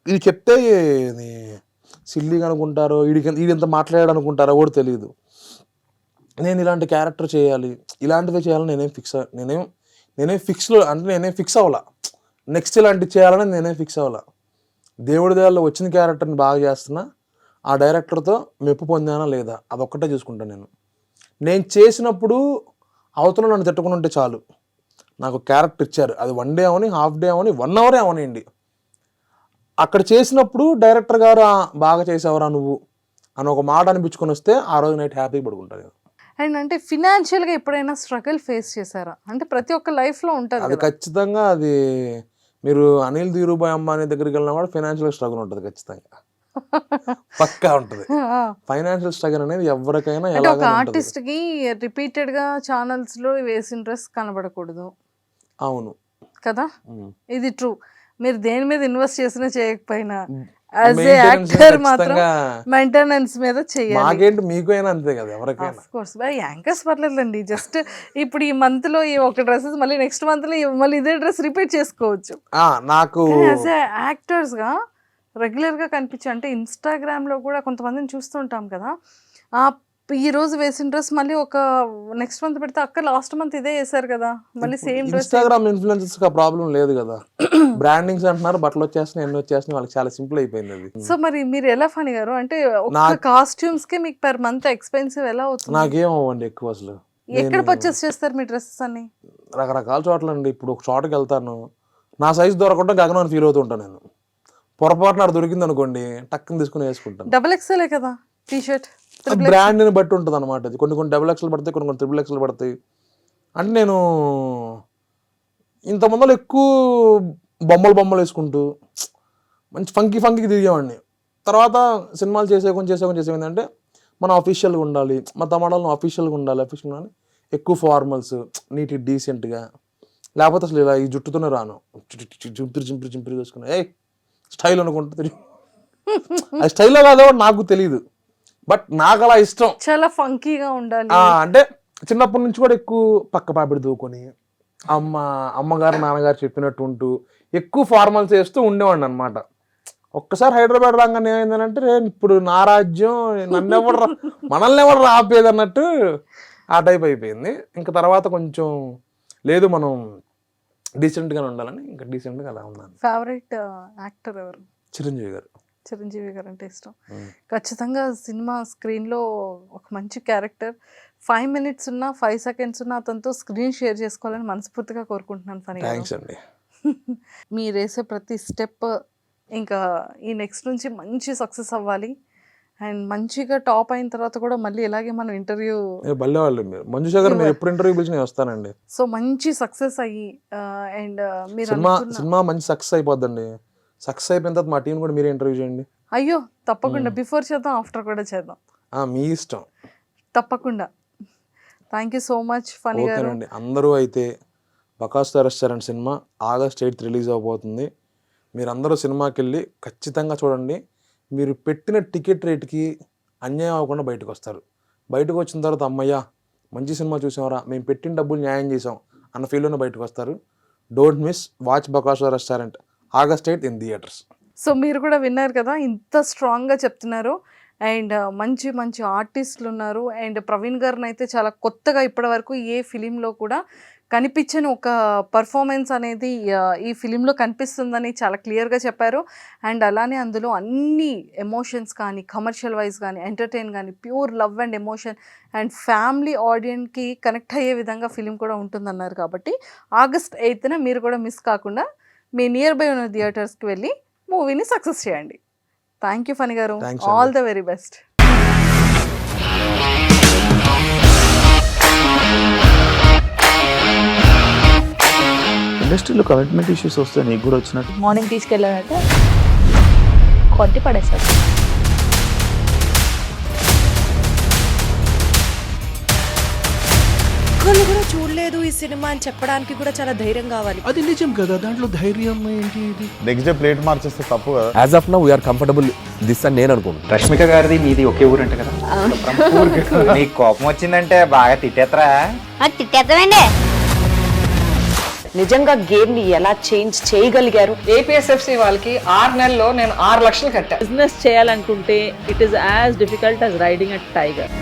ఇది చెప్తే సిల్లీగా అనుకుంటారో, వీడింత మాట్లాడాడు అనుకుంటారో కూడా తెలియదు. నేను ఇలాంటి క్యారెక్టర్ చేయాలి, ఇలాంటివే చేయాలని నేనేం ఫిక్స్ అవ్వాలా. నెక్స్ట్ ఇలాంటివి చేయాలని నేనేం ఫిక్స్ అవ్వాలా. దేవుడి దేవాల్లో వచ్చిన క్యారెక్టర్ని బాగా చేస్తున్నా, ఆ డైరెక్టర్తో మెప్పు పొందానా లేదా, అదొక్కటే చూసుకుంటాను. నేను చేసినప్పుడు అవతల నన్ను తిట్టుకుని ఉంటే చాలు. నాకు క్యారెక్టర్ ఇచ్చారు, అది 1 డే అవని, హాఫ్ డే అవని, 1 అవరే అవనివ్వండి. అక్కడ చేసినప్పుడు డైరెక్టర్ గారు బాగా చేసావరా నువ్వు అని ఒక మాట అనిపించుకొని వస్తే ఆ రోజు నైట్ హ్యాపీగా పడుకుంటాను. అండ్ అంటే ఫినాన్షియల్గా ఎప్పుడైనా స్ట్రగుల్ ఫేస్ చేశారా? అంటే ప్రతి ఒక్క లైఫ్లో ఉంటుంది అది ఖచ్చితంగా. అది మీరు అనిల్ ధీరుభాయ్ అంబానీ దగ్గరికి వెళ్ళిన వాడు ఫైనాన్షియల్ స్ట్రగుల్ ఉంటుంది ఖచ్చితంగా, పక్కా ఉంటుంది. ఫైనాన్షియల్ స్ట్రగుల్ అనేది ఎవరికైనా. ఒక ఆర్టిస్ట్ కి రిపీటెడ్ గా ఛానల్స్ లో వేసిన డ్రెస్ కనబడకూడదు. అవును కదా, ఇది ట్రూ. మీరు దేని మీద ఇన్వెస్ట్ చేసినా చేయకపోయినా యాజ్ ఏ యాక్టర్ మాత్రం మెయింటెనెన్స్ మీద చేయాలి. మాకేంటి, మీకైనా అంతే కదా, ఎవరికైనా. ఆఫ్ కోర్స్ బై యాంకర్స్ పర్లేదండి. జస్ట్ ఇప్పుడు ఈ మంత్ లో ఈ ఒక డ్రెస్సెస్, మళ్ళీ నెక్స్ట్ మంత్ లో మళ్ళీ ఇదే డ్రెస్ రిపీట్ చేసుకోవచ్చు. నాకు యాజ్ ఏ యాక్టర్స్ గా రెగ్యులర్గా కనిపించే, అంటే ఇన్స్టాగ్రామ్లో కూడా కొంతమందిని చూస్తుంటాం కదా, ఆ ఈ రోజు వేసిన డ్రెస్ మళ్ళీ ఒక నెక్స్ట్ మంత్ పెడితే అక్క లాస్ట్ మంత్ ఇదే వేసారు కదా, మళ్ళీ సేమ్ డ్రెస్. ఇన్స్టాగ్రామ్ ఇన్ఫ్లుయెన్సర్స్ కి ప్రాబ్లం లేదు కదా, బ్రాండింగ్స్ అంటున్నారు, బట్టలు వచ్చేస్తున్నాయి, ఎన్ని వచ్చేస్తున్నాయి, వాళ్ళకి చాలా సింపుల్ అయిపోయింది అది. సో మరి మీరు ఎలా ఫనీ గారు అంటే ఒక కాస్ట్యూమ్స్ కి మీకు పర్ మంత్ ఎక్స్పెన్సివ్ ఎలా అవుతుంది? నాకేం అవ్వండి ఎక్కువ అసలు. ఎక్కడ పర్చేస్ చేస్తారు మీ డ్రెస్సెస్ అన్ని? రకరకాల చోట్ల అండి. ఇప్పుడు ఒక చోటకి వెళ్తాను, నా సైజ్ దొరకకుండా గగనం ఫీల్ అవుతూ ఉంటాను నేను. పొరపాటున అది దొరికింది అనుకోండి, టక్కుని తీసుకుని వేసుకుంటాను. డబుల్ ఎక్స్ఎల్ కదా టీ షర్ట్? బ్రాండ్ని బట్టి ఉంటుంది అనమాట. అది కొన్ని డబుల్ ఎక్స్ఎల్ పడతాయి, కొన్ని ట్రిపుల్ ఎక్స్ఎల్ పడతాయి. అంటే నేను ఇంత ముందర ఎక్కువ బొమ్మలు వేసుకుంటూ మంచి ఫంకీ తిరిగేవాడిని. తర్వాత సినిమాలు చేసే ఏంటంటే మనం అఫీషియల్గా ఉండాలి, మా తమిళలో అఫీషియల్గా ఉండాలి ఎక్కువ ఫార్మల్స్, నీట్ డీసెంట్గా, లేకపోతే అసలు ఇలా ఈ జుట్టుతోనే రాను, చింపిరి చేసుకుని స్టైల్ అనుకుంటూ తిరిగి. అది స్టైల్లో కాదో నాకు తెలియదు, బట్ నాకు అలా ఇష్టం, చాలా ఫంకీగా ఉండాలి. అంటే చిన్నప్పటి నుంచి కూడా ఎక్కువ పక్క పాపిడి దూకొని అమ్మగారు నాన్నగారు చెప్పినట్టు ఉంటూ ఎక్కువ ఫార్మల్స్ వేస్తూ ఉండేవాడిని అనమాట. ఒక్కసారి హైదరాబాద్ రాగానే ఏమైందనంటే ఇప్పుడు నా రాజ్యం, మనల్ని ఎవరు ఆపేది అన్నట్టు ఆ టైప్ అయిపోయింది. ఇంకా తర్వాత కొంచెం లేదు మనం డీసెంట్గానే ఉండాలని ఇంకా డీసెంట్గా అలా ఉన్నాను. ఫేవరెట్ యాక్టర్ ఎవరు? చిరంజీవి గారు. చిరంజీవి గారు అంటే ఇష్టం. ఖచ్చితంగా సినిమా స్క్రీన్లో ఒక మంచి క్యారెక్టర్ 5 minutes ఉన్నా 5 seconds ఉన్నా అతనితో స్క్రీన్ షేర్ చేసుకోవాలని మనస్ఫూర్తిగా కోరుకుంటున్నాను. ఫనీ థ్యాంక్స్ అండి. మీరు వేసే ప్రతి స్టెప్ ఇంకా ఈ నెక్స్ట్ నుంచి మంచి సక్సెస్ అవ్వాలి అండ్ మంచిగా టాప్ అయిన తర్వాత కూడా మళ్ళీ ఇలాగే మనం ఇంటర్వ్యూ బల్లేవాళ్ళు మీరు. మంజుషా గారు మీరు ఎప్పుడు ఇంటర్వ్యూ పిలిచి నేను వస్తానండి. సో మంచి సక్సెస్ అయ్యి అండ్ మీరు సినిమా మంచి సక్సెస్ అయిపోద్దండి. సక్సెస్ అయిపోయిన తర్వాత మా టీం కూడా మీరే ఇంటర్వ్యూ చేయండి. అయ్యో తప్పకుండా, బిఫోర్ చేద్దాం ఆఫ్టర్ కూడా చేద్దాం, మీ ఇష్టం. తప్పకుండా. Thank you so much Phani garu. ఓకేనండి. అందరూ అయితే Bakasura restaurant cinema August 8th release అవబోతుంది. మీరందరూ సినిమాకి వెళ్ళి ఖచ్చితంగా చూడండి. మీరు పెట్టిన టికెట్ రేట్కి అన్యాయం అవ్వకుండా బయటకు వస్తారు. బయటకు వచ్చిన తర్వాత అమ్మయ్య మంచి సినిమా చూసామరా, మేము పెట్టిన డబ్బులు న్యాయం చేసాం అన్న ఫీల్లోనే బయటకు వస్తారు. Don't miss, watch Bakasura restaurant August 8th in theatres. So మీరు కూడా విన్నారు కదా, ఇంత స్ట్రాంగ్గా చెప్తున్నారు అండ్ మంచి మంచి ఆర్టిస్టులు ఉన్నారు. అండ్ ప్రవీణ్ గారిని అయితే చాలా కొత్తగా ఇప్పటి వరకు ఏ ఫిలింలో కూడా కనిపించని ఒక పర్ఫార్మెన్స్ అనేది ఈ ఫిలింలో కనిపిస్తుందని చాలా క్లియర్గా చెప్పారు. అండ్ అలానే అందులో అన్ని ఎమోషన్స్ కానీ కమర్షియల్ వైజ్ కానీ ఎంటర్టైన్ కానీ pure love and emotion and family ఆడియన్స్కి కనెక్ట్ అయ్యే విధంగా ఫిలిం కూడా ఉంటుందన్నారు. కాబట్టి August 8th మీరు కూడా మిస్ కాకుండా మీ నియర్ బై ఉన్న థియేటర్స్కి వెళ్ళి మూవీని సక్సెస్ చేయండి. థ్యాంక్ యూ ఫనీ గారు, ఆల్ ద వెరీ బెస్ట్. ఇండస్ట్రీలో కమిట్మెంట్ ఇష్యూస్ వస్తే నీకు కూడా వచ్చినట్టు మార్నింగ్ తీసుకెళ్ళాలంటే కొట్టి పడేసాడు. ఒక్కళ్ళు కూడా చూడలేదు ఈ సినిమా అని చెప్పడానికి కూడా చాలా ధైర్యం కావాలి. అది నిజం కదా, దాంట్లో ధైర్యం ఏంటి? ఇది నెక్స్ట్ డే ప్లేట్ మార్చేస్తే తప్పు కదా. As of now we are comfortable this అని నేను అనుకుంటున్నాను. రష్మిక గారిది మీది ఒకే ఊరంట కదా. నీకు కోపం వచ్చిందంటే బాగా తిట్టేత్తరా? తిట్టేద్దామండి. నిజంగా గేమ్ ని ఎలా చేంజ్ చేయగలిగారు? ఏపీఎస్ఎఫ్సి వాళ్ళకి 6 నెలల్లో నేను 6 లక్షలు కట్టా. బిజినెస్ చేయాలనుకుంటే it is as difficult as riding a tiger.